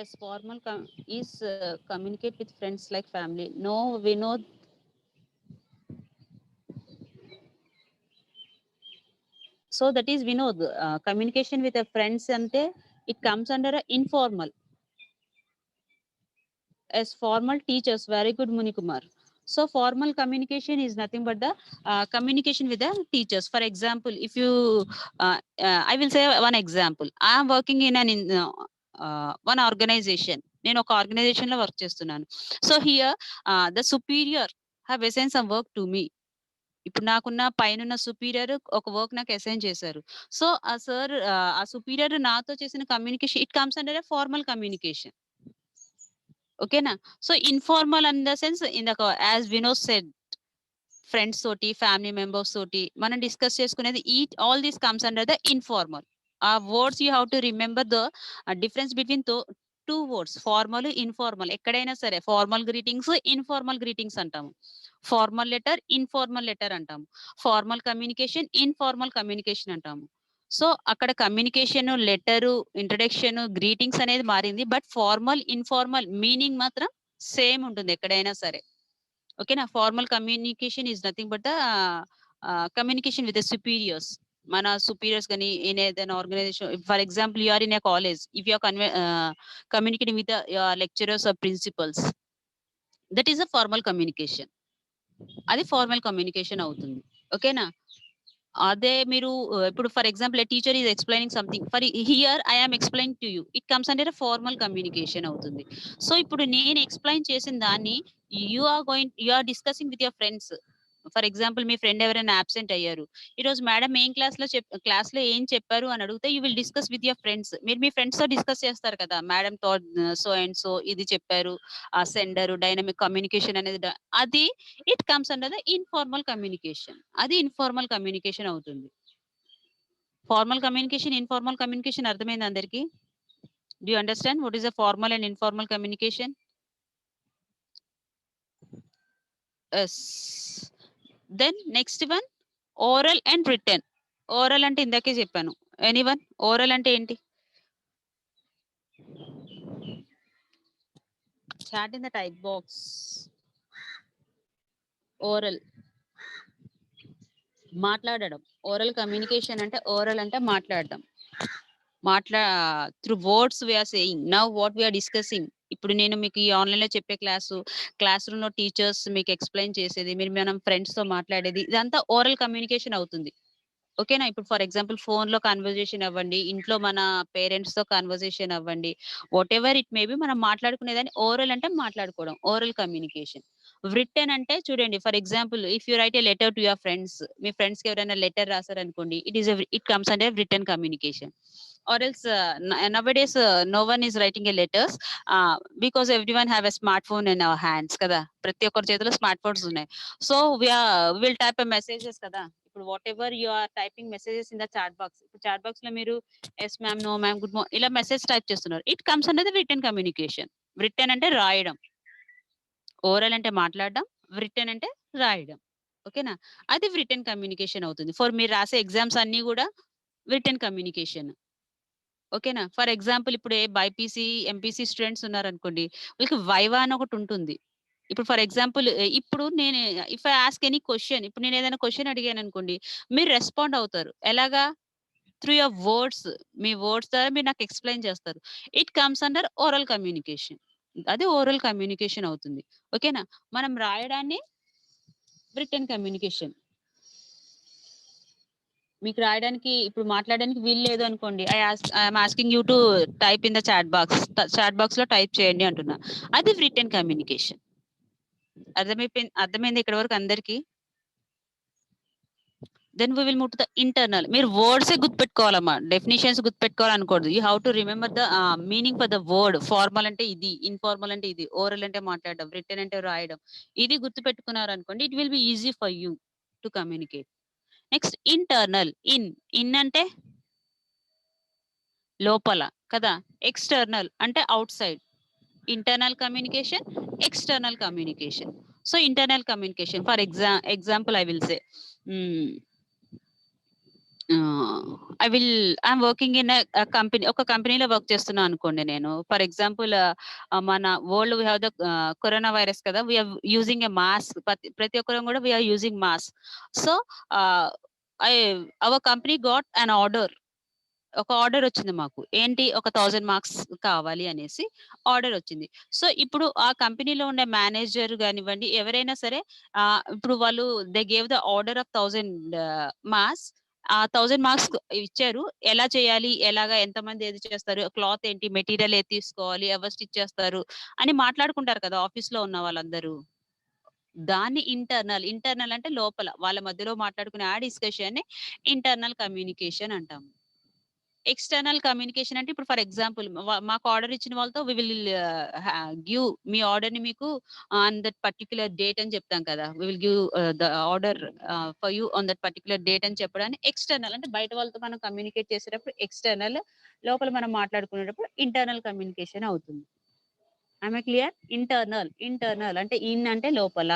As formal is communicate with friends like family. No, we know. So that is we know communication with a friends ante it comes under a informal. As formal teachers, very good Munikumar. So formal communication is nothing but the communication with the teachers. For example, if you I will say one example. I am working in an one organization. నేను ఒక organisation లో work చేస్తున్నాను. So here the superior have assign some work to me. ఇప్పుడు నాకున్న పైన superior ఒక work నాకు assign చేశారు. సో ఆ సార్ ఆ సుపీరియర్ నాతో చేసిన communication it comes under a formal communication. ఓకేనా, so informal in the sense ఇందాక యాజ్ వినోద్ సెడ్ ఫ్రెండ్స్ తోటి ఫ్యామిలీ మెంబర్స్ తోటి మనం డిస్కస్ చేసుకునేది all these comes under the informal. ఆ words you have to remember the difference between two words, formal informal. ఎక్కడైనా సరే formal greetings informal greetings అంటాము, formal letter informal letter అంటాము, formal communication informal communication అంటాము. సో అక్కడ communication letter introduction greetings అనేది మారింది, బట్ ఫార్మల్ ఇన్ఫార్మల్ మీనింగ్ మాత్రం సేమ్ ఉంటుంది ఎక్కడైనా సరే. ఓకేనా, formal communication is nothing but the communication with the superiors. మన సుపీరియర్స్ కానీ ఇన్ ఏదైనా organisation, for example you are in a college, if you are communicating with lecturers or principals, that is a formal communication. అది formal communication అవుతుంది. ఓకేనా, అదే మీరు ఇప్పుడు for example a teacher is explaining something, for here I am explaining to you, it comes under formal communication అవుతుంది. So ఇప్పుడు నేను explain చేసిన దాన్ని you are discussing with your friends. For example మీ ఫ్రెండ్ ఎవరైనా అబ్సెంట్ అయ్యారు, ఈ రోజు మేడం ఏం క్లాస్ లో ఏం చెప్పారు అని అడిగితే you will discuss with your friends. మీరు మీ ఫ్రెండ్స్ తో డిస్కస్ చేస్తారు కదా, మేడం తో సో అండ్ సో ఇది చెప్పారు, ఆ సెండర్ డైనమిక్ కమ్యూనికేషన్ అనేది అది it comes under the informal communication. అది ఇన్ఫార్మల్ కమ్యూనికేషన్ అవుతుంది. ఫార్మల్ కమ్యూనికేషన్ ఇన్ఫార్మల్ కమ్యూనికేషన్ అర్థమైంది అందరికి? Do you understand what is the formal and informal communication? Yes. Then next one oral and written. Oral అంటే ఇందాకే చెప్పాను. Anyone oral అంటే ఏంటి? Chat in the type box. Oral మాట్లాడడం. Oral communication అంటే oral అంటే మాట్లాడడం. Through words we're saying. Now what we're discussing. ఇప్పుడు నేను మీకు ఈ ఆన్లైన్ లో చెప్పే క్లాస్ రూమ్ లో టీచర్స్ మీకు ఎక్స్ప్లెయిన్ చేసేది, మనం ఫ్రెండ్స్ తో మాట్లాడేది, ఇదంతా ఓరల్ కమ్యూనికేషన్ అవుతుంది. ఓకేనా? ఇప్పుడు ఫర్ ఎగ్జాంపుల్ ఫోన్‌లో కన్వర్జేషన్ అవ్వండి, ఇంట్లో మన పేరెంట్స్‌తో కన్వర్జేషన్ అవ్వండి, వాటెవర్ ఇట్ మే బి మనం మాట్లాడుకునేదాన్ని ఓరల్ అంటే మాట్లాడుకోవడం. Oral communication. వ్రిటెన్ అంటే చూడండి for example if you write a letter to your friends, మీ ఫ్రెండ్స్‌కి ఎవరైనా లెటర్ రాసారనుకోండి, it comes under written communication. Or else nowadays no one is writing a letters because everyone have a smartphone in our hands కదా, ప్రతి ఒక్కరి చేతిలో smart phones ఉన్నాయి. So will type a messages కదా. ఇప్పుడు whatever you are typing messages in the chat box, ఇప్పుడు chat box లో మీరు yes ma'am, no ma'am, good morning ఇలా మెసేజ్ టైప్ చేస్తున్నారు. It comes under the return communication. Return అంటే రాయడం, oral అంటే మాట్లాడడం, రిటర్న్ అంటే రాయడం. ఓకేనా? అది రిటర్న్ కమ్యూనికేషన్ అవుతుంది. ఫర్ మీరు రాసే ఎగ్జామ్స్ అన్ని కూడా రిటర్న్ కమ్యూనికేషన్. ఓకేనా? ఫర్ ఎగ్జాంపుల్ ఇప్పుడు బైపీసీ, ఎంపీసీ స్టూడెంట్స్ ఉన్నారనుకోండి, వీళ్ళకి వైవా అని ఒకటి ఉంటుంది. ఇప్పుడు ఫర్ ఎగ్జాంపుల్ ఇప్పుడు నేను if I ask any question, ఇప్పుడు నేను ఏదైనా క్వెషన్ అడిగాను అనుకోండి, మీరు రెస్పాండ్ అవుతారు. ఎలాగా? Through your words. Me words ద్వారా మీరు నాకు ఎక్స్‌ప్లెయిన్ చేస్తారు. It comes under oral communication. అది ఓరల్ కమ్యూనికేషన్ అవుతుంది. ఓకేనా? మనం రాయడాన్ని రిటెన్ కమ్యూనికేషన్. మీకు రాయడానికి ఇప్పుడు మాట్లాడడానికి వీలు లేదు అనుకోండి, I'm asking you to type in the chat box. Chat box లో టైప్ చేయండి అంటున్నా. అది రిటెన్ కమ్యూనికేషన్. అర్థమైంది ఇక్కడ వరకు అందరికి? Then we will move to the internal. మీరు వర్డ్స్ గుర్తుపెట్టుకోవాలమ్మా, డెఫినేషన్స్ గుర్తుపెట్టుకోవాలనుకోవద్దు. You have to remember the meaning for the word. Formal అంటే ఇది, ఇన్ఫార్మల్ అంటే ఇది, ఓరల్ అంటే మాట్లాడడం, రిటెన్ అంటే రాయడం. ఇది గుర్తుపెట్టుకున్నారు అనుకోండి, it will be easy for you to communicate. Next internal. In అంటే లోపల కదా, ఎక్స్టర్నల్ అంటే outside. Internal communication, external communication. So internal communication for example I will say I'm working in company. ఒక కంపెనీలో వర్క్ చేస్తున్నా అనుకోండి నేను. For example మన world we have the corona virus కదా, వీఆర్ యూజింగ్ ఎ మాస్క్. ప్రతి ఒక్కరం కూడా we're using mask. So our company got an order. ఒక ఆర్డర్ వచ్చింది మాకు. ఏంటి? ఒక 1000 మార్క్స్ కావాలి అనేసి ఆర్డర్ వచ్చింది. సో ఇప్పుడు ఆ కంపెనీలో ఉండే మేనేజర్ గానివ్వండి, ఎవరైనా సరే ఇప్పుడు వాళ్ళు they gave the order of 1000 marks. ఆ 1000 మార్క్స్ ఇచ్చారు. ఎలా చేయాలి? ఎలాగా? ఎంతమంది ఏది చేస్తారు? క్లాత్ ఏంటి? మెటీరియల్ ఏది తీసుకోవాలి? ఎవరు స్టిచ్ చేస్తారు? అని మాట్లాడుకుంటారు కదా ఆఫీస్‌లో ఉన్న వాళ్ళందరూ. దాన్ని ఇంటర్నల్ అంటే లోపల వాళ్ళ మధ్యలో మాట్లాడుకునే ఆ డిస్కషన్‌ని ఇంటర్నల్ కమ్యూనికేషన్ అంటాము. ఎక్స్టర్నల్ కమ్యూనికేషన్ అంటే ఇప్పుడు ఫర్ ఎగ్జాంపుల్ మాకు ఆర్డర్ ఇచ్చిన వాళ్ళతో we will give me order ని మీకు ఆన్ దట్ పర్టిక్యులర్ డేట్ అని చెప్తాం కదా. We will give the order for you on that particular date అని చెప్పడాన్ని ఎక్స్టర్నల్ అంటే బయట వాళ్ళతో మనం కమ్యూనికేట్ చేసేటప్పుడు ఎక్స్టర్నల్, లోపల మనం మాట్లాడుకునేటప్పుడు ఇంటర్నల్ కమ్యూనికేషన్ అవుతుంది. I clear? ఇంటర్నల్ అంటే ఇన్ అంటే లోపల,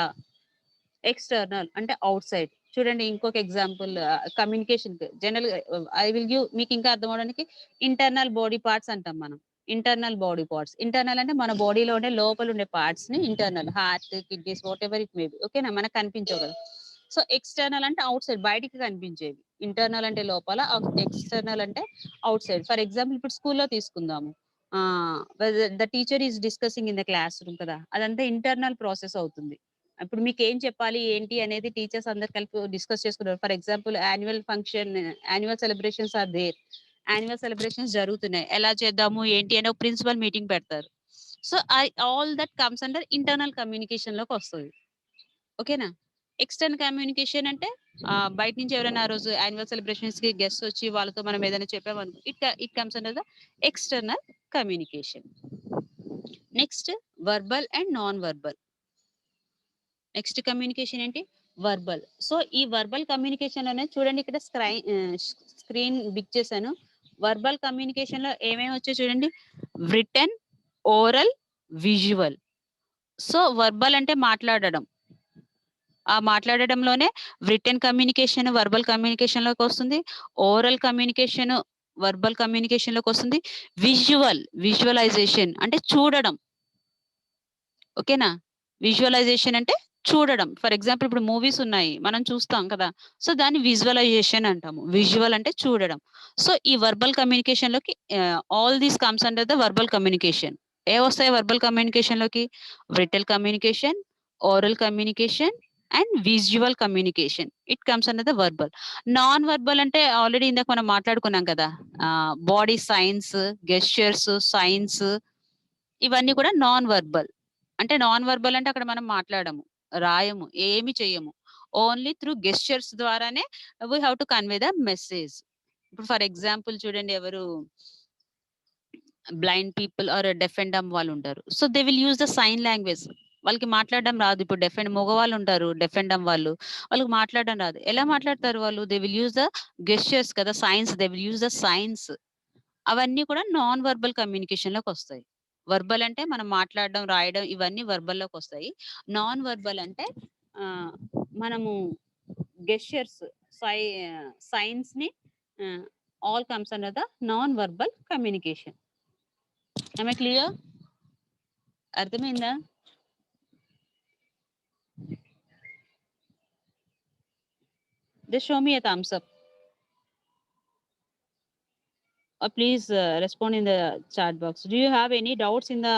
ఎక్స్టర్నల్ అంటే అవుట్ సైడ్. చూడండి ఇంకొక example communication general I will give, మీకు ఇంకా అర్థం అవడానికి ఇంటర్నల్ బాడీ పార్ట్స్ అంటాం మనం. Internal body parts. ఇంటర్నల్ అంటే మన బాడీలో ఉండే లోపల ఉండే పార్ట్స్ ని internal, heart, kidneys, what ever it may B. ఓకేనా? మనకు కనిపించవు కదా. సో ఎక్స్టర్నల్ అంటే అవుట్ సైడ్, బయటికి కనిపించేవి. ఇంటర్నల్ అంటే లోపల, ఎక్స్టర్నల్ అంటే అవుట్ సైడ్. ఫర్ ఎగ్జాంపుల్ ఇప్పుడు స్కూల్లో తీసుకుందాము. The teacher is discussing in the class room కదా, అదంతా ఇంటర్నల్ ప్రాసెస్ అవుతుంది. ఇప్పుడు మీకు ఏం చెప్పాలి ఏంటి అనేది టీచర్స్ అందరు కలిపి డిస్కస్ చేసుకున్నారు. For example annual celebrations are there. Annual celebrations జరుగుతున్నాయి, ఎలా చేద్దాము ఏంటి అని ఒక ప్రిన్సిపల్ మీటింగ్ పెడతారు. So all that comes under internal communication లోకి వస్తుంది. ఓకేనా? ఎక్స్టర్నల్ కమ్యూనికేషన్ అంటే బయట నుంచి ఎవరైనా ఆ రోజు యాన్యువల్ సెలబ్రేషన్స్ కి గెస్ట్ వచ్చి వాళ్ళతో మనం ఏదైనా చెప్పామనుకో, it comes under the external communication. Next verbal and non verbal. Next communication ఏంటి? వర్బల్. సో ఈ వర్బల్ కమ్యూనికేషన్ అనేది చూడండి, ఇక్కడ స్క్రీన్ బిగ్ చేశాను. వర్బల్ కమ్యూనికేషన్ లో ఏమేమి వచ్చాయి చూడండి. Written, oral, visual. So verbal అంటే మాట్లాడడం. ఆ మాట్లాడడంలోనే రిటన్ కమ్యూనికేషన్ వర్బల్ కమ్యూనికేషన్ లోకి వస్తుంది. ఓరల్ కమ్యూనికేషన్ వర్బల్ కమ్యూనికేషన్ లోకి వస్తుంది. విజువలైజేషన్ అంటే చూడడం. ఓకేనా? విజువలైజేషన్ అంటే చూడడం. ఫర్ ఎగ్జాంపుల్ ఇప్పుడు మూవీస్ ఉన్నాయి, మనం చూస్తాం కదా. సో దాన్ని విజువలైజేషన్ అంటాము. విజువల్ అంటే చూడడం. సో ఈ వర్బల్ కమ్యూనికేషన్ లోకి all these comes under the verbal communication. ఏ వస్తాయి వర్బల్ కమ్యూనికేషన్ లోకి? Written communication, oral communication, and visual communication. It comes under the verbal. Non verbal అంటే ఆల్రెడీ ఇందాక మనం మాట్లాడుకున్నాం కదా, బాడీ సైన్స్, గెస్చర్స్, సైన్స్, ఇవన్నీ కూడా నాన్ వర్బల్. అంటే నాన్ వర్బల్ అంటే అక్కడ మనం మాట్లాడము, రాయము, ఏమి చెయ్యము. ఓన్లీ త్రూ గెస్చర్స్ ద్వారానే we have to convey the message. ఇప్పుడు ఫర్ ఎగ్జాంపుల్ చూడండి, ఎవరు blind people or deaf and dumb వాళ్ళు ఉంటారు. So they will use the sign language. వాళ్ళకి మాట్లాడడం రాదు. ఇప్పుడు డెఫ్ అండ్ మగవాళ్ళు ఉంటారు, డెఫ్ అండ్ డమ్ వాళ్ళు, వాళ్ళకి మాట్లాడడం రాదు. ఎలా మాట్లాడతారు వాళ్ళు? They will use the gestures కదా, signs, they will use the signs. అవన్నీ కూడా నాన్ వర్బల్ కమ్యూనికేషన్ లోకి వస్తాయి. వర్బల్ అంటే మనం మాట్లాడడం, రాయడం, ఇవన్నీ వర్బల్ లోకి వస్తాయి. నాన్ వర్బల్ అంటే మనము గెస్చర్స్, సైన్స్ ని, all comes under the non verbal communication. Am I clear? అర్థమైందా? Just show me a thumbs up. Or please respond in the chat box. Do you have any doubts in the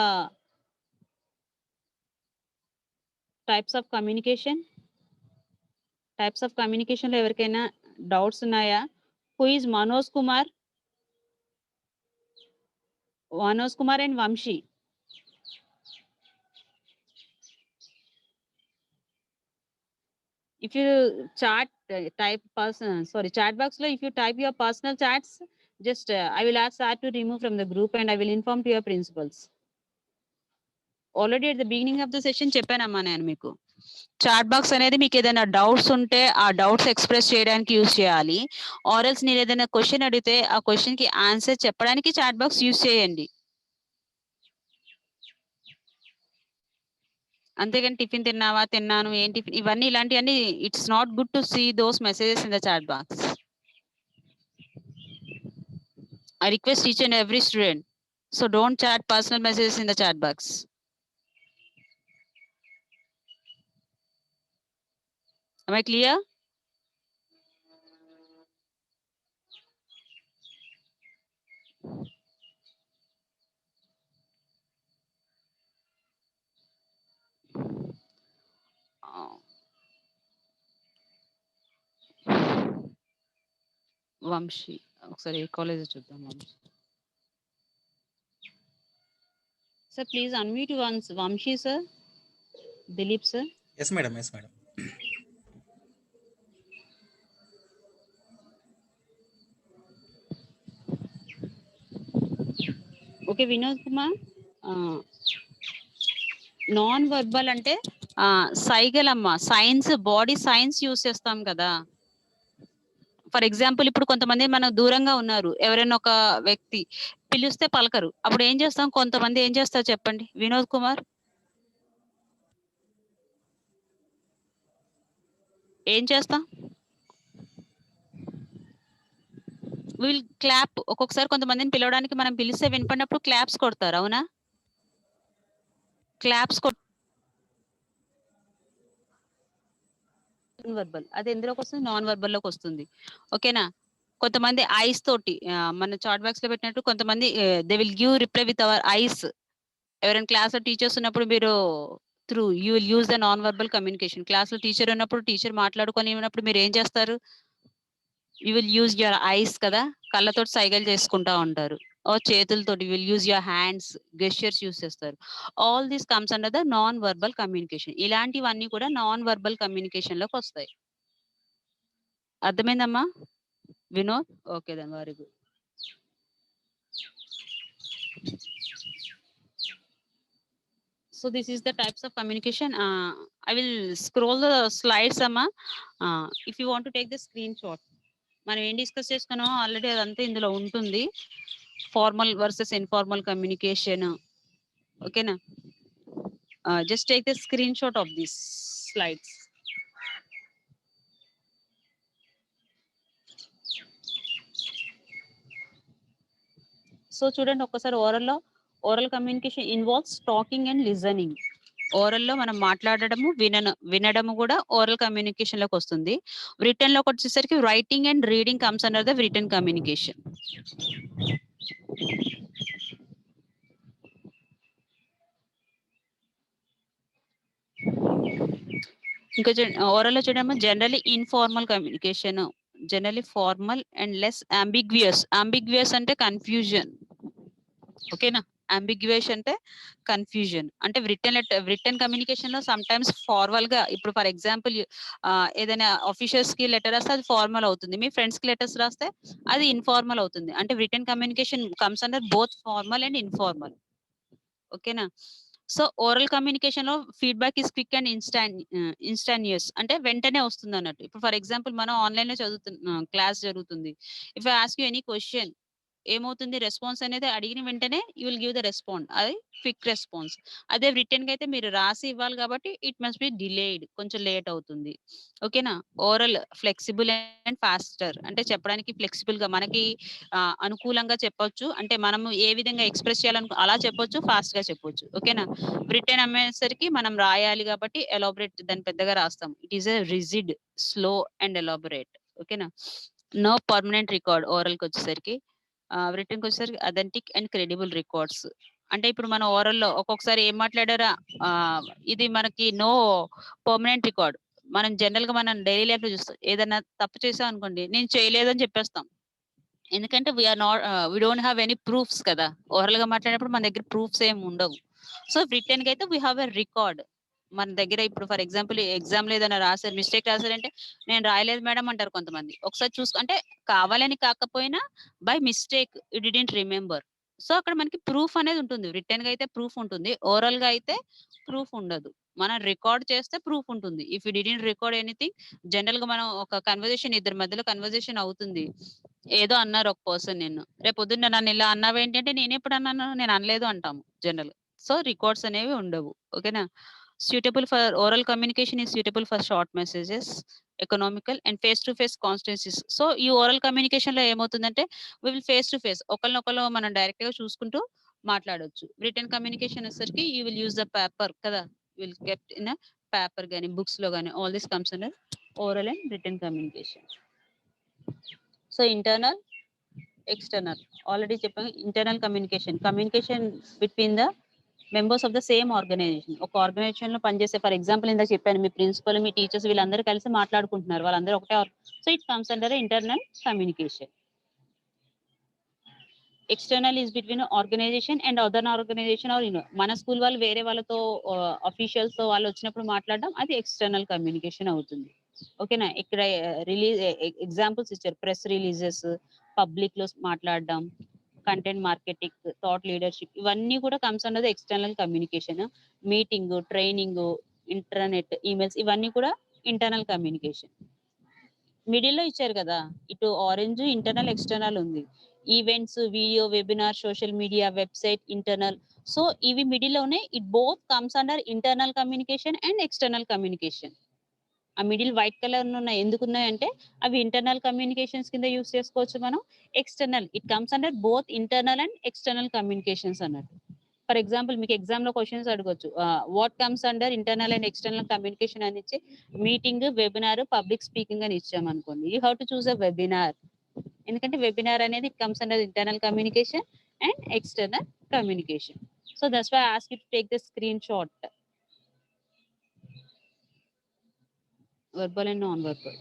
types of communication? Types of communication లో ఎవరికైనా doubts ఉన్నాయా? Who is Manoj Kumar? Manoj Kumar and Vamshi. If you chat chat box lo, if you type your personal chats, just I will ask Sir to remove from the group and I will inform to your principals. Already at the beginning of the session చెప్పానమ్మా నేను మీకు. Chat box అనేది మీకు ఏదైనా doubts ఉంటే ఆ doubts express చేయడానికి use చేయాలి. ఆర్ఎల్స్ నేను ఏదైనా క్వశ్చన్ అడిగితే ఆ క్వశ్చన్ కి ఆన్సర్ చెప్పడానికి చాట్ బాక్స్ యూజ్ చేయండి. అంతేగాని టిఫిన్ తిన్నావా, తిన్నాను, ఏంటి ఇవన్నీ, ఇలాంటివన్నీ it's not good to see those messages in the chat box. I request each and every student, so don't chat personal messages in the chat box. Am I clear? Vamshi ఒకసారి ఏ college చూద్దాం. Vamshi sir please unmute once. Vamshi sir, Dilip sir. Yes madam, yes madam. Okay Vinod Kumar, non verbal అంటే సైగలమ్మ, signs, body signs use చేస్తాం కదా. For example ఇప్పుడు కొంతమంది మనం దూరంగా ఉన్నారు, ఎవరైనా ఒక వ్యక్తి పిలిస్తే పలకరు, అప్పుడు ఏం చేస్తాం? కొంతమంది ఏం చేస్తారు చెప్పండి వినోద్ కుమార్, ఏం చేస్తాం? Will clap. ఒక్కొక్కసారి కొంతమందిని పిలవడానికి మనం పిలిస్తే వినపడినప్పుడు క్లాప్స్ కొడతారు, అవునా? Claps verbal. అది ఎందులోకి వస్తుంది? నాన్ వర్బల్ లోకి వస్తుంది. ఓకేనా? కొంతమంది ఐస్ తోటి మన చాట్ బాక్స్ లో పెట్టినట్టు కొంతమంది they will give reply with our eyes. ఎవరైనా క్లాస్ లో టీచర్స్ ఉన్నప్పుడు మీరు you will use the non verbal communication. Class లో టీచర్ ఉన్నప్పుడు, టీచర్ మాట్లాడుకొని ఉన్నప్పుడు మీరు ఏం చేస్తారు? You will use your eyes కదా, కళ్ళతోటి సైగలు చేసుకుంటా ఉంటారు. ఓ చేతులతోటి will use your hands, gestures use చేస్తారు. All these comes under the non verbal communication. ఇలాంటివన్నీ కూడా నాన్ వర్బల్ కమ్యూనికేషన్ లోకి వస్తాయి. అర్థమైందమ్మా Vinod? Okay then, very good. So this is the types of communication. I will scroll the slides, amma. If you want to take the screenshot, మనం ఏం discuss చేసుకున్నామో already అదంతా ఇందులో ఉంటుంది. Formal versus informal communication. ఓకేనా? Just take the screen shot of this slides. So చూడండి ఒక్కసారి, oral communication involves talking and listening. ఓరల్లో మనం మాట్లాడడము, వినడము కూడా ఓరల్ కమ్యూనికేషన్ లోకి వస్తుంది. రిటర్న్ లోకి వచ్చేసరికి writing and reading comes under the return communication. ఇంకా ఓరల్ లో చూడమ్మా generally informal communication, generally formal and less ambiguous అంటే కన్ఫ్యూజన్. ఓకేనా, అంబిగ్యువేష్ అంటే కన్ఫ్యూజన్. అంటే రిటర్న్ కమ్యూనికేషన్ లో సమ్ టైమ్స్ ఫార్మల్ గా, ఇప్పుడు ఫర్ ఎగ్జాంపుల్ ఏదైనా ఆఫీషియల్స్ కి లెటర్ రాస్తే అది ఫార్మల్ అవుతుంది, మీ ఫ్రెండ్స్ కి లెటర్స్ రాస్తే అది ఇన్ఫార్మల్ అవుతుంది. అంటే written communication comes under both formal and informal. ఓకేనా. సో ఓరల్ కమ్యూనికేషన్ లో ఫీడ్బ్యాక్ ఇస్ క్విక్ అండ్ ఇన్స్టాన్యూస్, అంటే వెంటనే వస్తుంది అన్నట్టు. ఇప్పుడు ఫర్ ఎగ్జాంపుల్ మనం ఆన్లైన్ లో క్లాస్ జరుగుతుంది, if I ask you any question, ఏమవుతుంది, రెస్పాన్స్ అనేది అడిగిన వెంటనే you will give the respond, అది క్విక్ రెస్పాన్స్. అదే రిటర్న్ గా అయితే మీరు రాసి ఇవ్వాలి కాబట్టి ఇట్ మస్ట్ బి డిలేడ్, కొంచెం లేట్ అవుతుంది. ఓకేనా. ఓరల్ ఫ్లెక్సిబుల్ అండ్ ఫాస్టర్, అంటే చెప్పడానికి ఫ్లెక్సిబుల్ గా మనకి అనుకూలంగా చెప్పొచ్చు, అంటే మనము ఏ విధంగా ఎక్స్ప్రెస్ చేయాలనుకో అలా చెప్పొచ్చు, ఫాస్ట్ గా చెప్పొచ్చు. ఓకేనా. రిటర్న్ అమ్మేసరికి మనం రాయాలి కాబట్టి ఎలాబరేట్, దాన్ని పెద్దగా రాస్తాం. It is a rigid, slow and elaborate. ఓకేనా. నో పర్మనెంట్ రికార్డ్ ఓరల్ కి వచ్చేసరికి. రిటర్న్ కి వచ్చేసరికి అథెంటిక్ అండ్ క్రెడిబుల్ రికార్డ్స్. అంటే ఇప్పుడు మన ఓరల్ లో ఒక్కొక్కసారి ఏం మాట్లాడారా, ఇది మనకి నో పర్మనెంట్ రికార్డ్. మనం జనరల్ గా మనం డైలీ లైఫ్ లో చూస్తాం, ఏదైనా తప్పు చేసాం అనుకోండి, నేను చేయలేదని చెప్పేస్తాం. ఎందుకంటే we don't have any proofs కదా. ఓరల్ గా మాట్లాడినప్పుడు మన దగ్గర ప్రూఫ్స్ ఏమి ఉండవు. సో రిటర్న్ కి అయితే వీ హ్యావ్ ఎ రికార్డ్ మన దగ్గర. ఇప్పుడు ఫర్ ఎగ్జాంపుల్ ఎగ్జామ్ లో ఏదైనా రాసారు, మిస్టేక్ రాసారంటే నేను రాయలేదు మేడం అంటారు కొంతమంది. ఒకసారి అంటే కావాలని కాకపోయినా by mistake you didn't remember. So అక్కడ మనకి ప్రూఫ్ అనేది ఉంటుంది. రిటర్న్ గా అయితే ప్రూఫ్ ఉంటుంది, ఓరల్ గా అయితే ప్రూఫ్ ఉండదు. మనం రికార్డ్ చేస్తే ప్రూఫ్ ఉంటుంది. If you didn't record anything, general గా మనం ఒక కన్వర్జేషన్, ఇద్దరి మధ్యలో కన్వర్జేషన్ అవుతుంది, ఏదో అన్నారు ఒక పర్సన్, నిన్ను రేపు పొద్దున్న నన్ను ఇలా అన్నావు ఏంటంటే నేను ఎప్పుడు అన్నాను, నేను అనలేదు అంటాము జనరల్. సో రికార్డ్స్ అనేవి ఉండవు. ఓకేనా. suitable for oral communication is suitable for short messages, economical and face to face conferences. So ఈ ఓరల్ కమ్యూనికేషన్ లో ఏమవుతుందంటే we will face to face, ఒకరినొకరు మనం డైరెక్ట్ గా చూసుకుంటూ మాట్లాడొచ్చు. రిటర్న్ కమ్యూనికేషన్ వచ్చేసరికి you will use the paper కదా, విల్ కెప్ట్ ఇన్ పేపర్ గానీ బుక్స్ లో గానీ, all this comes under oral and written communication. So internal, external already చెప్పాను. Internal communication between the members of the same organisation. ఒక organisation లో పనిచేసే, for example ఇందాక చెప్పాను, మీ ప్రిన్సిపల్, మీ టీచర్స్ వీళ్ళందరూ కలిసి మాట్లాడుకుంటున్నారు, వాళ్ళందరూ ఒకటే. So it comes under internal communication. External is between organization and other organization or మన స్కూల్ వాళ్ళు వేరే వాళ్ళతో, అఫీషియల్స్ తో వాళ్ళు వచ్చినప్పుడు మాట్లాడడం, అది ఎక్స్టర్నల్ కమ్యూనికేషన్ అవుతుంది. ఓకేనా. ఇక్కడ రిలీజ్ ఎగ్జాంపుల్స్ ఇచ్చారు, ప్రెస్ రిలీజెస్, పబ్లిక్ లో మాట్లాడడం, కంటెంట్ మార్కెటింగ్, థాట్ లీడర్షిప్, ఇవన్నీ కూడా comes under external communication. Meeting, training, internet, emails, ఇవన్నీ కూడా ఇంటర్నల్ కమ్యూనికేషన్. మిడిల్ లో ఇచ్చారు కదా, ఇటు ఆరెంజ్ ఇంటర్నల్, ఎక్స్టర్నల్ ఉంది. Events, video, webinar, social media, website, internal. So ఇవి మిడిల్ లోనే, it both comes under internal communication and external communication. ఆ మిడిల్ వైట్ కలర్ ఉన్నాయి, ఎందుకు ఉన్నాయంటే అవి ఇంటర్నల్ కమ్యూనికేషన్స్ కింద యూస్ చేసుకోవచ్చు మనం. External, it comes under both internal and external communications అన్నట్టు. ఫర్ ఎగ్జాంపుల్ మీకు ఎగ్జామ్ లో క్వశ్చన్స్ అడగొచ్చు, what comes under internal and external communication అని ఇచ్చి, మీటింగ్, వెబినార్, పబ్లిక్ స్పీకింగ్ అని ఇచ్చాం అనుకోండి, you have to choose a webinar. ఎందుకంటే వెబినార్ అనేది it comes under internal communication and external communication. So that's why I ask you to take the screen shot. verbal and non-verbal.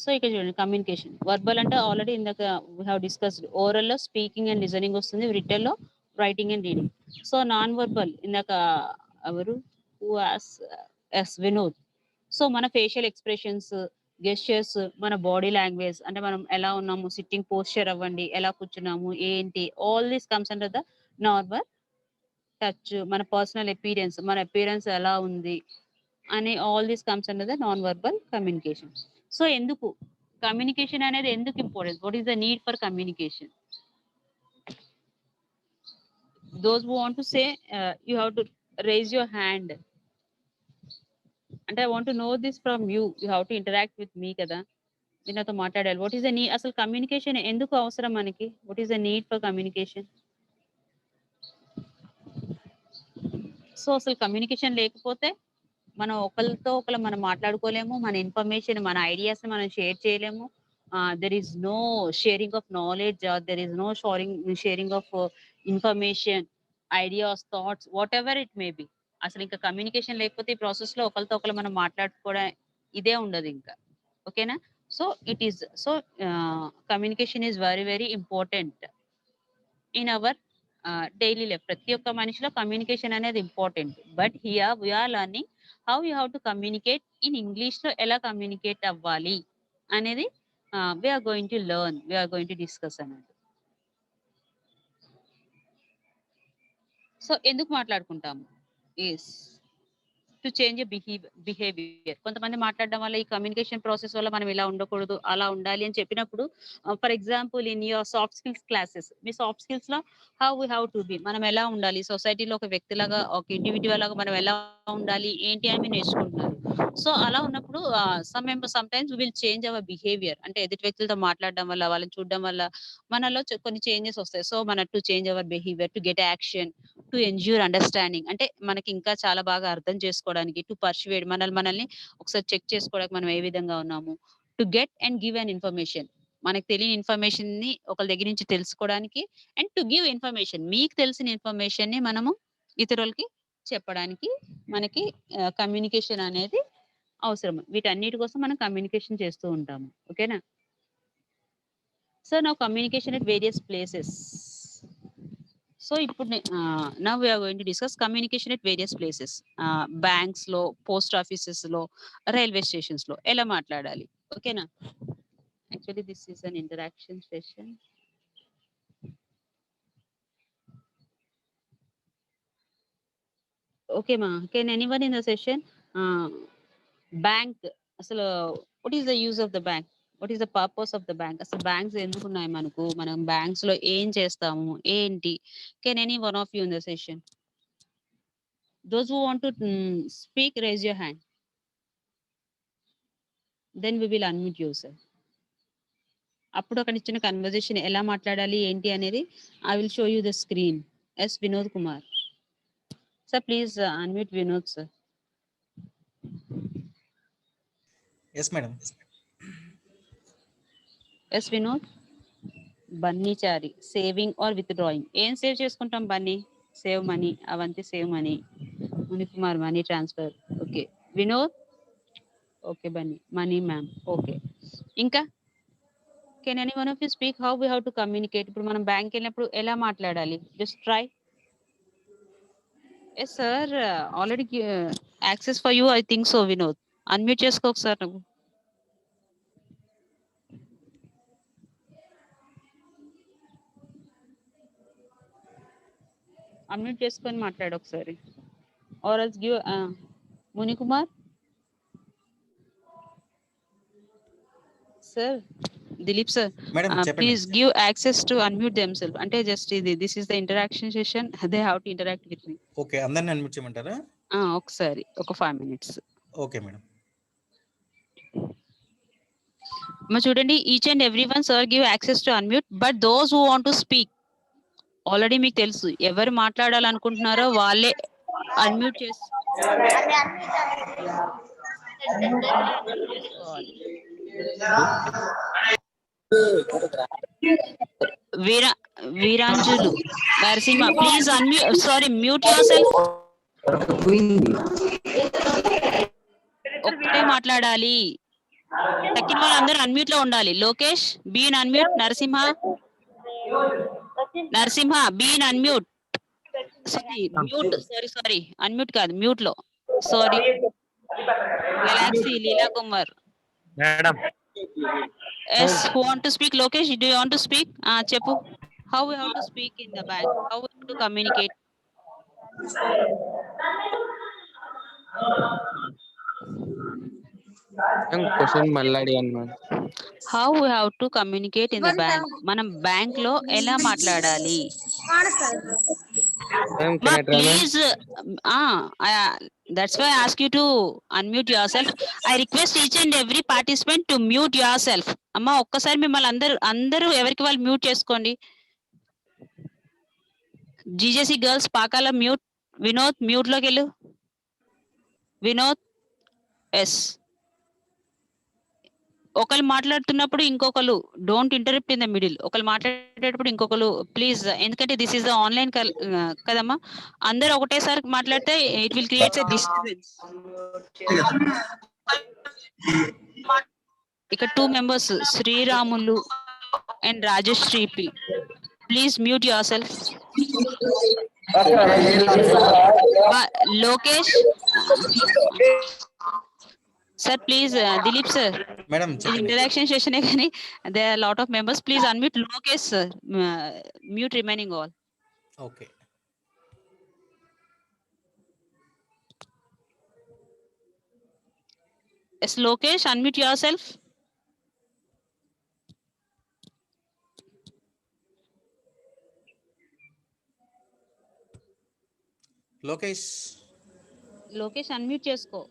సో ఇక్కడ చూడండి, communication verbal అంటే already ఇందాక we have discussed. Oral లో speaking and listening వస్తుంది, return లో writing and reading. So non verbal ఇందాక ఎవరు, ఎస్ వినోద్. సో మన ఫేషియల్ ఎక్స్ప్రెషన్స్, గెస్చర్స్, మన బాడీ లాంగ్వేజ్, అంటే మనం ఎలా ఉన్నాము, సిట్టింగ్ పోస్చర్ అవ్వండి, ఎలా కూర్చున్నాము, ఏంటి, all this comes under the normal. Touch, మన పర్సనల్ అపీరెన్స్, మన అపీరెన్స్ ఎలా ఉంది అని, all this comes under the non verbal communication. So ఎందుకు కమ్యూనికేషన్ అనేది ఎందుకు important, what is the need for communication? Those who want to say, you have to raise your hand. అంటే I want to know this from you, you have to interact with me కదా, మీరు నాతో మాట్లాడాలి. What is the need, అసలు communication ఎందుకు అవసరం మనకి, what is the need for communication? So అసలు కమ్యూనికేషన్ లేకపోతే మనం ఒకరితో ఒకరు మనం మాట్లాడుకోలేము, మన ఇన్ఫర్మేషన్, మన ఐడియాస్ మనం షేర్ చేయలేము. There is no sharing of knowledge, there is no sharing of information. Ideas, thoughts, whatever it may be. అసలు ఇంకా కమ్యూనికేషన్ లేకపోతే ఈ ప్రాసెస్ లో ఒకరితో ఒకరు మనం మాట్లాడుకోవడం ఇదే ఉండదు ఇంకా. ఓకేనా? So it is so communication is very very important in our daily life. ప్రతి ఒక్క మనిషిలో కమ్యూనికేషన్ అనేది important. But here we're learning how you have to communicate in English లో ఎలా కమ్యూనికేట్ అవ్వాలి అనేది we're going to learn, we're going to discuss అన్నట్టు. So ఎందుకు మాట్లాడుకుంటాము? Yes to change behaviour. కొంతమంది మాట్లాడడం వల్ల ఈ కమ్యూనికేషన్ ప్రాసెస్ వల్ల మనం ఇలా ఉండకూడదు, అలా ఉండాలి అని చెప్పినప్పుడు, for example in your soft skills classes, మీ సాఫ్ట్ స్కిల్స్ లో how we have to be, మనం ఎలా ఉండాలి సొసైటీలో, ఒక వ్యక్తిలాగా, ఒక ఇండివిజువల్ లాగా మనం ఎలా ఉండాలి ఏంటి అని మీరు నేర్చుకుంటున్నారు. సో అలా ఉన్నప్పుడు some times will change our behaviour. అంటే ఎదుటి వ్యక్తులతో మాట్లాడడం వల్ల, వాళ్ళని చూడడం వల్ల మనలో కొన్ని చేంజెస్ వస్తాయి. సో మన to change our behaviour, to get action, to ensure understanding, అంటే మనకి ఇంకా చాలా బాగా అర్థం చేసుకోవడానికి, టు పర్సువేడ్, మనల్ని ఒకసారి చెక్ చేసుకోవడానికి మనం ఏ విధంగా ఉన్నాము, to get and give an information, మనకు తెలియని ఇన్ఫర్మేషన్ ని ఒకరి దగ్గర నుంచి తెలుసుకోవడానికి, అండ్ టు గివ్ ఇన్ఫర్మేషన్, మీకు తెలిసిన ఇన్ఫర్మేషన్ ని మనము ఇతరులకి చెప్పడానికి మనకి కమ్యూనికేషన్ అనేది అవసరం. వీటన్నిటి కోసం మనం కమ్యూనికేషన్ చేస్తూ ఉంటాము. ఓకేనా? సో నా communication at various places. So ఇప్పుడు now we are going to discuss communication at various places. Banks లో, పోస్ట్ ఆఫీసెస్ లో, రైల్వే స్టేషన్స్ లో ఎలా మాట్లాడాలి. ఓకేనా? Actually this is an interaction session. Okay మా, can anyone in the session bank అసలు what is the use of the bank, what is the purpose of the bank, అసలు banks ఎందుకు ఉన్నాయి మనకు, మనం బ్యాంక్స్ లో ఏం చేస్తాము ఏంటి? Can any one of you in the session? Those who want to speak, raise your hand. Then we will unmute you, sir. అప్పుడు అక్కడ ఇచ్చిన కన్వర్జేషన్ ఎలా మాట్లాడాలి ఏంటి అనేది I will show you the screen. Yes Vinod Kumar sir, please unmute Vinod sir. Yes madam. Yes Vinod. Bunny Chari, saving or withdrawing. ఏం save చేసుకుంటాం? Bunny save money, Avanthi save money, Munikumar money transfer. Okay Vinod. Okay Bunny money ma'am. Okay ఇంకా can any one of you speak how we have to communicate? ఇప్పుడు మనం bank వెళ్ళినప్పుడు ఎలా మాట్లాడాలి? Just try. Yes sir, already access for you I think so. Vinod unmute చేసుకో sir. నువ్వు unmute చేసుకొని మాట్లాడు ఒకసారి. Or else give Munikumar sir, Dilip sir, madam చెప్పండి. Please give access to unmute themselves. అంటే జస్ట్ ఇది this is the interaction session, they have to interact with me. Okay, అందరిని unmute చేయమంటారా? ఒకసారి ఒక 5 minutes. Okay madam. చూడండి, each and every one sir give access to unmute, but those who want to speak, already మీకు తెలుసు ఎవరు మాట్లాడాలనుకుంటున్నారో వాళ్ళే అన్మ్యూట్ చేసి Veeranjulu Narasimha, please unmute, sorry mute yourself. ఒక్కటే మాట్లాడాలి, తక్కిన వాళ్ళందరూ అన్మ్యూట్ లో ఉండాలి. Lokesh been unmute, Narasimha been unmute, sorry mute, sorry unmute కాదు, మ్యూట్ లో. Sorry Galaxy Leela Kumar madam. Yes who want to speak? Lokesh, do you want to speak? చెప్పు. How we have to speak in the bank, how we have to communicate? Question మళ్ళీ అడిగాను madam. How we have to communicate in the bank, మనం bank లో ఎలా మాట్లాడాలి? Please, that's why I ask you to unmute yourself. I request each and every participant to mute yourself. అమ్మా ఒక్కసారి మిమ్మల్ని అందరూ ఎవరికి వాళ్ళు మ్యూట్ చేసుకోండి. GJC girls Pakala mute. Vinod mute లోకి వెళ్ళు. వినోద్ ఎస్ ఒకళ్ళు మాట్లాడుతున్నప్పుడు ఇంకొకరు don't interrupt in the middle. ఒకళ్ళు మాట్లాడేటప్పుడు ఇంకొకరు ప్లీజ్, ఎందుకంటే దిస్ ఇస్ ద ఆన్లైన్ కదమ్మా, అందరూ ఒకటేసారి మాట్లాడితే it will creates a disturbance. ఇక 2 members Sriramulu and Rajashri P. Please mute yourself. Lokesh sir please, Dilip sir, madam ఇది చెప్పండి. ఇంటరాక్షన్ సెషనే కానీ they are lot of members. Please unmute Lokesh sir, mute remaining all. Okay. Yes Lokesh, unmute yourself. Lokesh Lokesh unmute చేసుకో.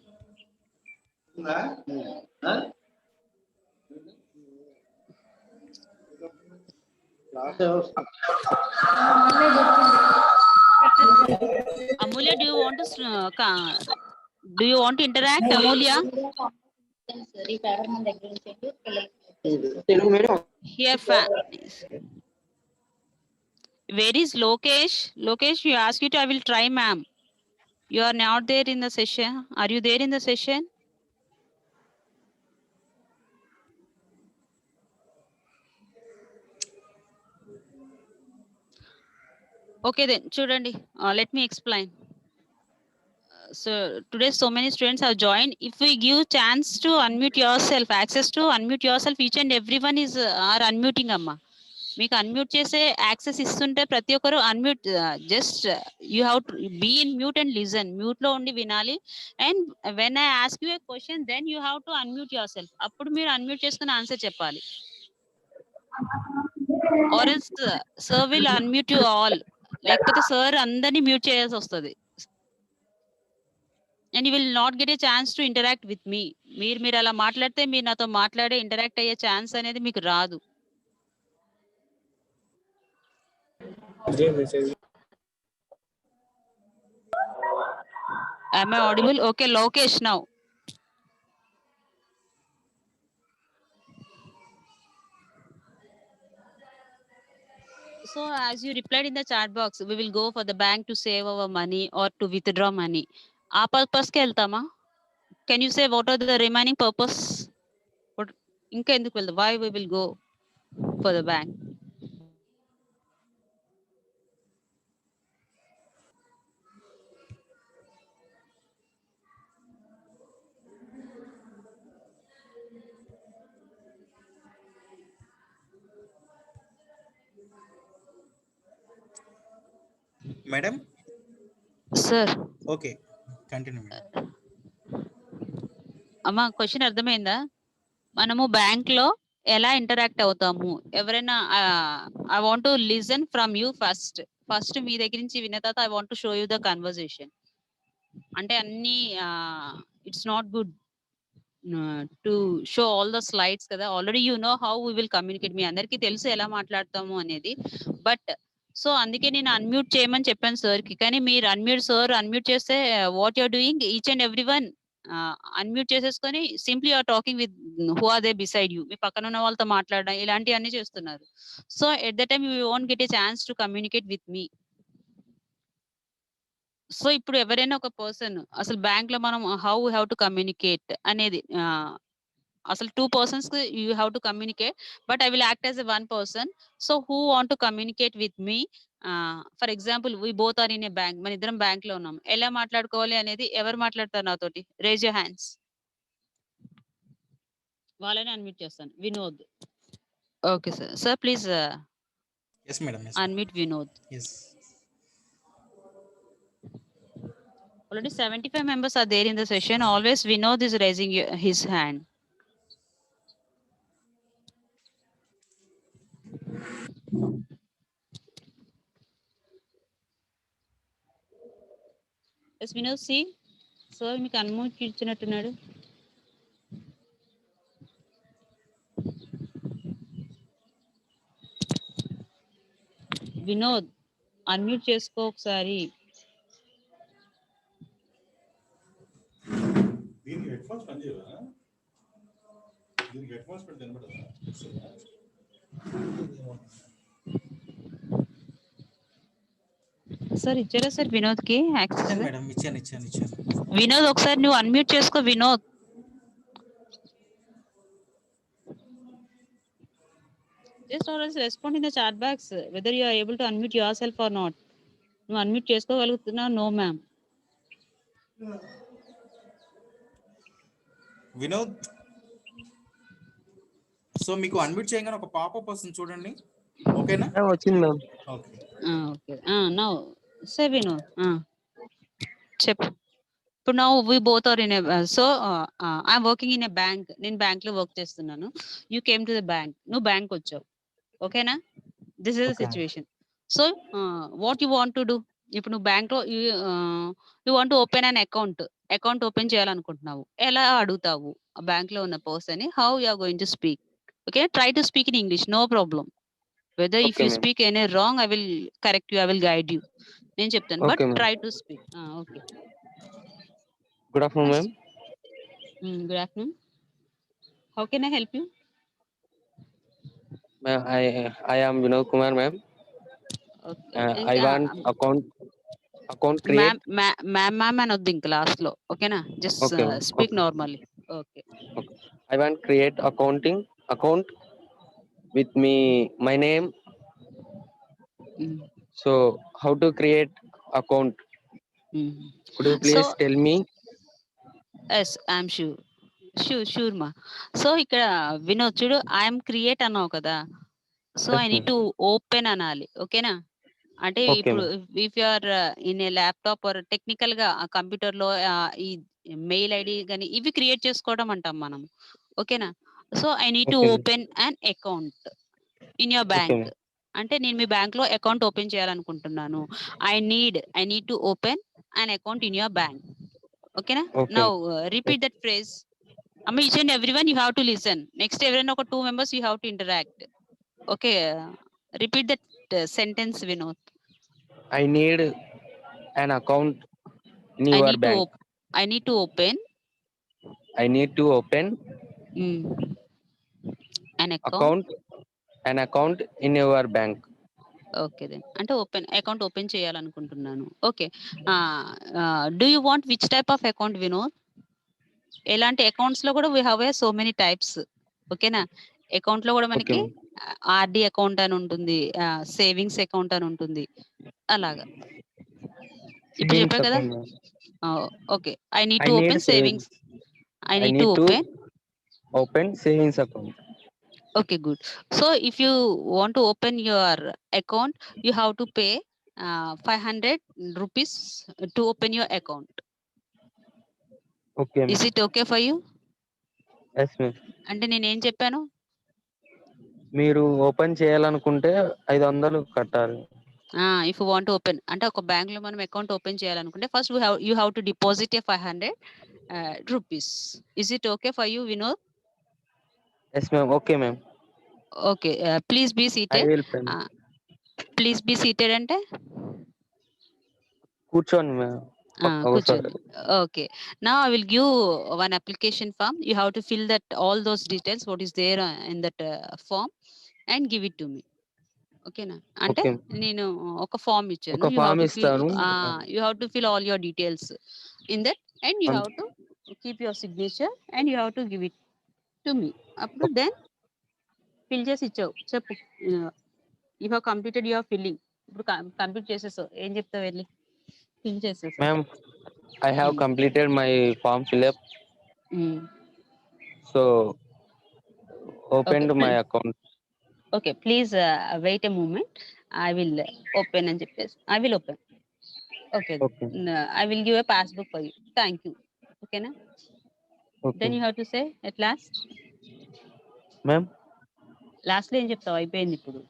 Amulya, do you want to interact, Amulya? Here, where is Lokesh? Lokesh, you ask it, I will try, ma'am. You are not there in the session. Are you there in the session? Okay then, చూడండి, let me explain. So today so many students have joined. If we give chance to unmute yourself, access to unmute yourself, each and everyone is are unmuting amma. మీకు unmute చేసే access ఇస్తుంటే ప్రతి ఒక్కరు unmute, just you have to be in mute and listen. Mute లో ఉండి వినాలి. And when I ask you a question, then you have to unmute yourself. అప్పుడు మీరు అన్మ్యూట్ చేసుకుని ఆన్సర్ చెప్పాలి. Or else sir will unmute you all. లేకపోతే sir అందరినీ mute చేయాల్సి వస్తుంది. And you will not get a chance to interact with me. మీరు అలా మాట్లాడితే మీరు నాతో మాట్లాడే ఇంటరాక్ట్ అయ్యే ఛాన్స్ అనేది మీకు రాదు. Am I audible? Okay, Lokesh now. So as you replied in the chat box, we will go for the bank to save our money or to withdraw money. ఆ పర్పస్ కి వెళ్తామా? Can you say what are the remaining purpose? ఇంకా ఎందుకు వెళ్దాం? Why we will go for the bank? Madam Sir. Okay, continue madam. అమ్మా, question అర్థమైందా? మనము bank లో ఎలా ఇంటరాక్ట్ అవుతాము? ఎవరైనా I want to listen from you first మీ దగ్గర నుంచి విన్న తర్వాత I want to show you the conversation. అంటే అన్ని it's not good to show all the slides కదా. Already you know how we will communicate. మీ అందరికీ తెలుసు ఎలా మాట్లాడతాము అనేది. బట్ సో అందుకే నేను అన్మ్యూట్ చేయమని చెప్పాను సార్ కి. కానీ మీరు అన్మ్యూట్ చేస్తే what you're doing, each and every one unmute చేసేసుకొని simply are talking with who are they beside you. మీ పక్కన ఉన్న వాళ్ళతో మాట్లాడడం ఇలాంటివన్నీ చేస్తున్నారు. So at the time you won't get a chance to communicate with me. So ఇప్పుడు ఎవరైనా ఒక పర్సన్ అసలు బ్యాంక్ లో మనం హౌ హ్యావ్ టు కమ్యూనికేట్ అనేది, అసలు 2 persons you have to communicate. But I will act as a 1 person. So who want to communicate with me? For example we both are in a bank. మన ఇద్దరం bank లో ఉన్నాం. ఎలా మాట్లాడుకోవాలి అనేది ఎవరు మాట్లాడతారు నాతోటి? Raise your hands. వాళ్ళని అన్మ్యూట్ చేస్తాను. Vinod. Okay sir. Sir please yes madam. Unmute Vinod. Yes. Already 75 members are there in the session. Always Vinod is raising his hand. Yes, Vinod, see. Sir, మీకు అన్మ్యూట్ ఇచ్చినట్టున్నాడు. వినోద్ అన్మ్యూట్ చేసుకో ఒకసారి. Sir ఇచ్చారా sir Vinod కి access? ఇచ్చాను madam, ఇచ్చాను. వినోద్ ఒకసారి నువ్వు unmute చేసుకో Vinod. Just or else respond in the chat box whether you are able to unmute yourself or not. నువ్వు అన్మ్యూట్ చేసుకోగలుగుతున్నావు? No ma'am. వినోద్, సో మీకు అన్మ్యూట్ చేయగానే ఒక పాపప్ వస్తుంది చూడండి, ఓకేనా? వచ్చింది ma'am. Okay okay now say Vinod చెప్పు. ఇప్పుడు now we both are in so I'm working in a bank. నేను బ్యాంక్ లో వర్క్ చేస్తున్నాను. You came to the bank. నువ్వు బ్యాంక్ వచ్చావు, ఓకేనా? This is the Okay. Situation. So what you want to do? ఇప్పుడు నువ్వు బ్యాంక్ లో you want open an account open చేయాలనుకుంటున్నావు. ఎలా అడుగుతావు ఆ బ్యాంక్ లో ఉన్న person? How you are going to speak? Okay, try to speak in English, no problem. Whether if Okay, you ma'am. Speak any wrong I will correct you, I will guide you. నేను చెప్తాను, but Okay, ma'am. Try to speak. Okay, good afternoon ma'am. Good afternoon. How can I help you? I am Vinod Kumar, ma'am. I want account create. Ma'am అనొద్దు ఇంకా last లో, ఓకేనా? Just Okay, ma'am. Speak Okay. Normally. Okay, I want create account with my name. So how to create account? Could you please tell me? Yes I'm sure మా. So ఇక్కడ వినోద్ చూడు, I'm create అన్నావు కదా, so Yes, I need to open అనాలి, ఓకేనా? అంటే Okay, ఇప్పుడు if you are in a laptop or technical గా ఆ కంప్యూటర్ లో ఈ మెయిల్ ఐడి కానీ ఇవి క్రియేట్ చేసుకోవడం అంటాం మనం, ఓకేనా? So I need to Okay. Open an account in your Okay, bank. ma'am. అంటే నేను మీ బ్యాంక్ లో అకౌంట్ ఓపెన్ చేయాలనుకుంటున్నాను. I need to open an account in your bank, ఓకేనా? Okay. Now repeat that phrase. అమ్మ, each and every one you have to listen. Next ఎవరైనా ఒక 2 members you have to interact. Okay, repeat that sentence Vinod. I need an account in your bank. I need to open I need to open an account. an account in your bank. Okay then, అంటే account open చేయాలనుకుంటున్నాను. Okay, do you want which type of account Vinod? ఎలాంటి accounts లో కూడా we have a so many types, ఓకేనా? Account లో కూడా మనకి Okay. RD account అని ఉంటుంది, సేవింగ్స్ అకౌంట్ అని ఉంటుంది, అలాగా. ఇప్పుడు Savings చెప్పా కదా. account, ma'am. Okay, I need I to need open savings. I need to open savings account. Okay, good. So if you want to open your account, you have to pay 500 rupees to open your account. Okay, ma'am. Is it okay for you? Yes, ma'am. అంటే నేను ఏం చెప్పాను? మీరు open చేయాలనుకుంటే 500 కట్టాలి. If you want to open, అంటే ఒక bank లో మనం అకౌంట్ ఓపెన్ చేయాలనుకుంటే first you have to deposit a 500 rupees. Is it okay for you, Vinod? Yes, ma'am. Okay, ma'am. Okay, please be I seated. will pay. Please be seated అంటే కూర్చోండి ma'am. కూర్చోండి. Okay, now I will give one application form. You have to fill that all those details what is there in that form and give it to me. ఓకేనా? అంటే Okay. నేను ఒక form ఇచ్చాను. ఒక form ఇస్తాను. You have to fill all your details in that and you have to keep your signature and you have to give it to me. అప్పుడు then fill చేసి ఇచ్చావు, చెప్పు. You have completed your filling. ఇప్పుడు complete చేసేసావు, ఏం చెప్తావు వెళ్ళి? Fill చేసేసావు. Ma'am, I have completed my form fill up. So opened my account. Okay, please wait a moment. I will open and చెప్పేసి I will open. Okay. Okay. I will give a passbook for you. Thank you. Okay na? Okay. Then you have to say at last. Ma'am, Last లో ఏం చెప్తావు? అయిపోయింది ఇప్పుడు.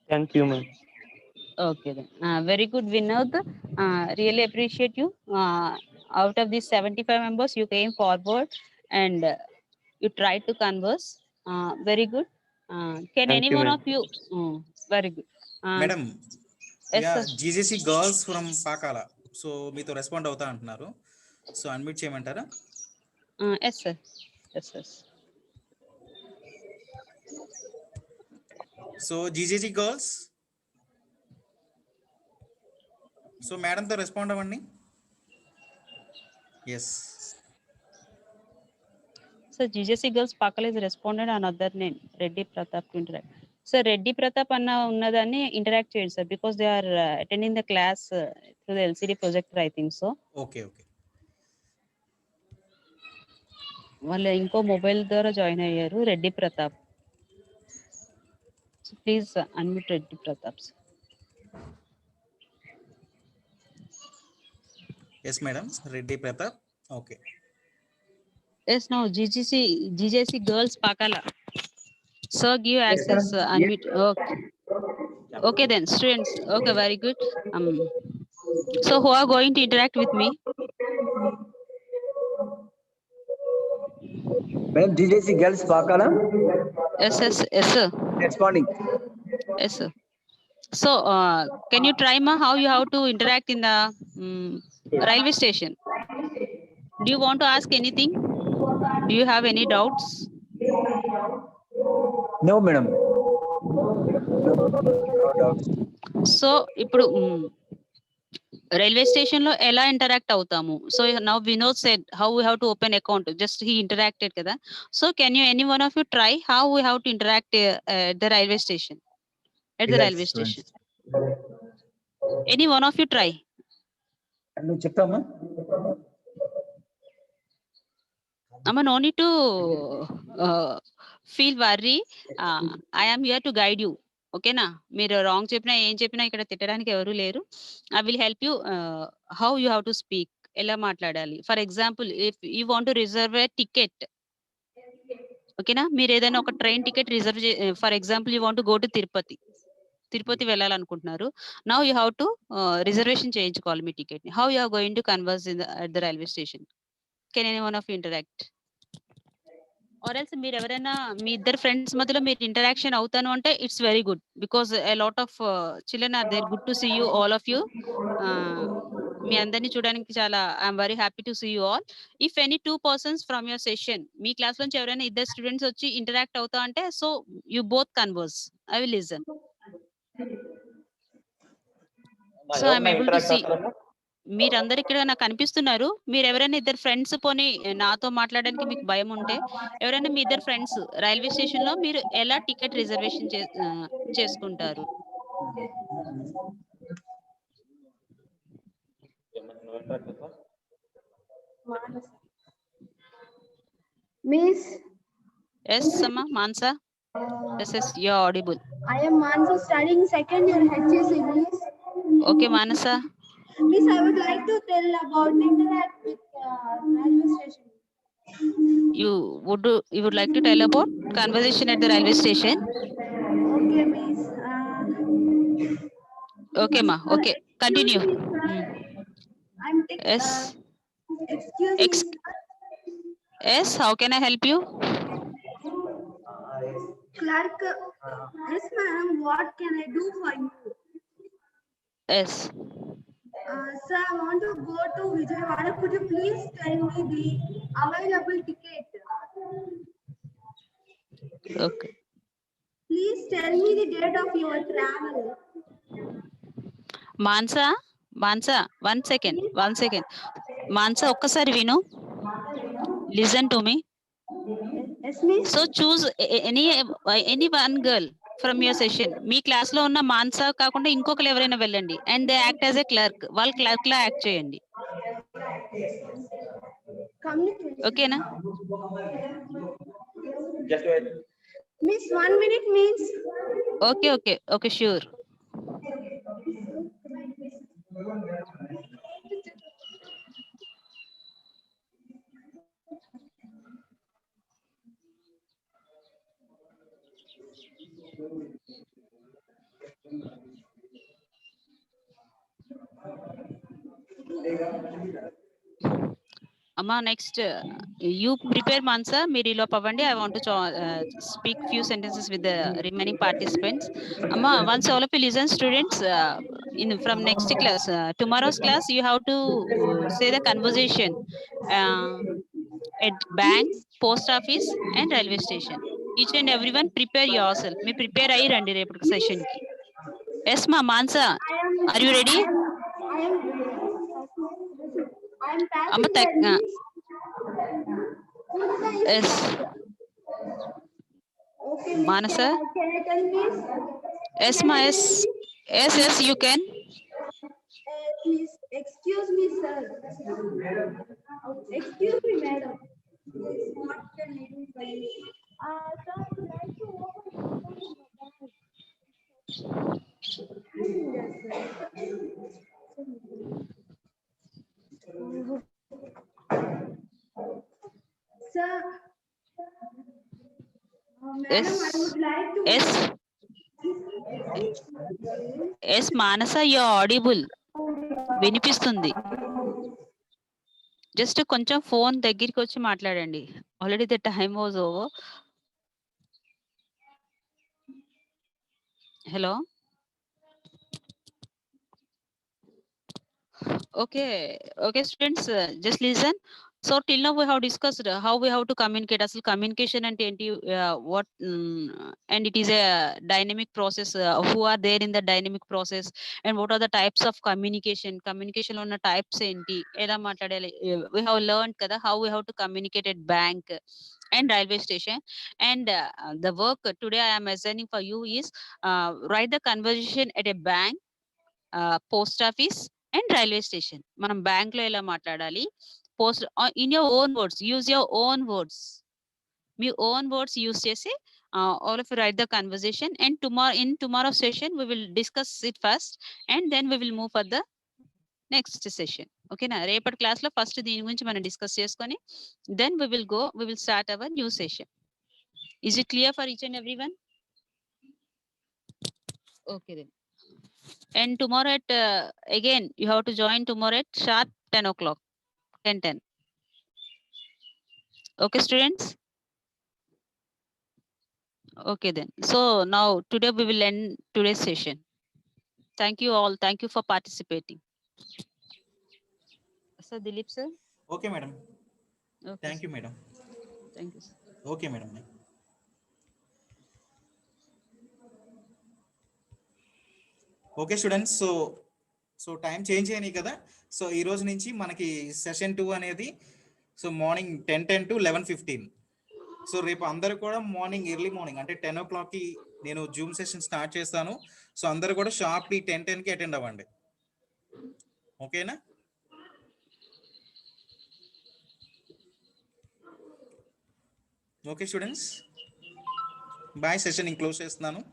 thank you, ma'am. Okay then. Very good, Vinod. Really appreciate you. Out of these 75 members, you came forward and you tried to converse. Very good. Can Thank any you, one ma'am. of you? Very good. మేడం, Yes, sir. GGC girls from Pakala, so మీతో respond అవుతా అంటున్నారు. So unmute చేయమంటారా? Yes, sir. Yes, yes. So GJG girls, so మేడంతో respond అవ్వండి. Yes. So GJC Girls Pakala is responded another name, Reddy Pratap to interact. So Reddy Pratap anna unnadani interact cheyandi sir, because they are attending the class through the LCD projector, I think so. Okay okay. వాళ్ళు ఇంకో mobile ద్వారా join అయ్యారు, Reddy Pratap. So please unmute Reddy Pratap. Yes madam, Reddy Pratap. Okay. Yes, no, GJC Girls Pakala. Sir, give access, unmute. Okay. Okay then, students. Okay, very good. So who are going to interact with me? Madam, GJC Girls Pakala. Yes, sir. Responding. Yes, sir. So, can you try ma how you have to interact in the railway station? Do you want to ask anything? Do you have any doubts? No, madam. No doubts. So, ఇప్పుడు railway station లో ఎలా interact అవుతాము? So now Vinod said how we have to open account, just he interacted కదా. So can you any one of you try how we have to interact at the railway station? Railway station any one of you try. నువ్వు చెప్తామా? Amma, no need to feel worry. I am here to guide you. Okay na? మీరు wrong చెప్పినా ఏం చెప్పినా ఇక్కడ తిట్టడానికి ఎవరు లేరు. I will help you how you have to speak, ఎలా మాట్లాడాలి. For example, if you want to reserve a ticket, ఓకేనా, మీరు ఏదైనా ఒక train ticket reserve, for example you want to go to Tirupati వెళ్ళాలనుకుంటున్నారు. Now you have to reservation చేయించుకోవాలి మీ ticket ని. How you are going to converse at the railway station? Can any one of you interact? Or else మీరు ఎవరైనా మీ ఇద్దరు friends మధ్యలో మీరు interaction అవుతాను అంటే it's very good, because a lot of children are there. Good to see you all of you. మీ అందరినీ చూడడానికి చాలా I'm very happy to see you all. If any 2 persons from your session, మీ class నుంచి ఎవరైనా ఇద్దరు students వచ్చి interact అవుతా అంటే, so you both converse, I will listen. So I'm able to see మీరందరు ఇక్కడ నాకు కనిపిస్తున్నారు. మీరు ఎవరైనా ఇద్దరు ఫ్రెండ్స్ పోని నాతో మాట్లాడడానికి మీకు భయం ఉంటే, ఎవరైనా మీ ఇద్దరు ఫ్రెండ్స్ రైల్వే స్టేషన్ లో మీరు ఎలా టికెట్ రిజర్వేషన్ చేసుకుంటారు? Miss, ఎస్ అమ్మా Mansa. Yes you are audible. I am Mansa, studying second year HSC, Miss. Okay Manasa. Miss, I would like to tell about interact with railway station. You would like to tell about conversation at the railway station? Okay, Miss. Okay ma, okay, continue. I'm taking. Yes. Excuse me. Yes, how can I help you? Clerk. Yes, ma'am. What can I do for you? Yes. Sir, I want to go to Vijayawada. Could you please tell me the available ticket? Okay. Please tell me the date of your travel. Mansa, one second. Mansa, ఒక్కసారి విను. Listen to me. Yes, miss. So choose any one girl from your session. Me class లో ఉన్న మాన్సా కాకుండా ఇంకొకరు ఎవరైనా వెళ్ళండి, and they act as a clerk. వాళ్ళు clerk లా act చేయండి. ఓకేనా? Miss, 1 minute, miss. Okay, sure. Amma, next you prepare Mansa, మీరు ఈలోపు అవ్వండి. I want to speak few sentences with the remaining participants. Amma, once all of you listen, students, from next class, tomorrow's class, you have to say the conversation at bank, post office and railway station. Each and every one prepare yourself. మీరు prepare అయ్యి రండి రేపటి session కి. Yes మా Mansa, are you ready? అమ్మ yes Manasa. Yes మా yes yes yes you can. Please excuse me, sir. Excuse me, madam. What can I do for you? Sir, I would like to open sir. Madam, I would like to. Yes. Yes, Manasa, you're audible. వినిపిస్తుంది. Just కొంచెం phone దగ్గరికి వచ్చి మాట్లాడండి. Already the time was over. Hello. Okay students, just listen. So till now we have discussed how we have to communicate. Asal communication and what and it is a dynamic process. Who are there in the dynamic process and what are the types of communication? Communication on types enti ela maatladali. We have learned kada how we have to communicate at bank and railway station. And the work today I am assigning for you is write the conversation at a bank, post office and railway station. మనం bank లో ఎలా మాట్లాడాలి, post in your own words, use your own words. Me own words use చేసి all of you write the conversation, and tomorrow session we will discuss it first and then we will move for the next session. Okay na, రేపటి class లో first దీని గురించి మనం discuss చేసుకొని then we will start our new session. Is it clear for each and everyone? Okay then. And tomorrow at again you have to join tomorrow at sharp 10 o'clock, 10:10. Okay students? Okay then. So now today we will end today's session. Thank you all. Thank you for participating. Sir Dilip sir. Okay madam. Okay, Thank sir. you madam. Thank you sir. Okay madam. Okay students, so time change అయినాయి కదా. So ఈ రోజు నుంచి మనకి session 2 అనేది so morning 10:10 to 11:15. So రేపు అందరూ కూడా మార్నింగ్ ఎర్లీ మార్నింగ్ అంటే 10 o'clockకి నేను జూమ్ సెషన్ స్టార్ట్ చేస్తాను. సో అందరూ కూడా షార్ప్లీ 10:10కి అటెండ్ అవ్వండి. ఓకేనా? Okay students, bye. Session close చేస్తున్నాను.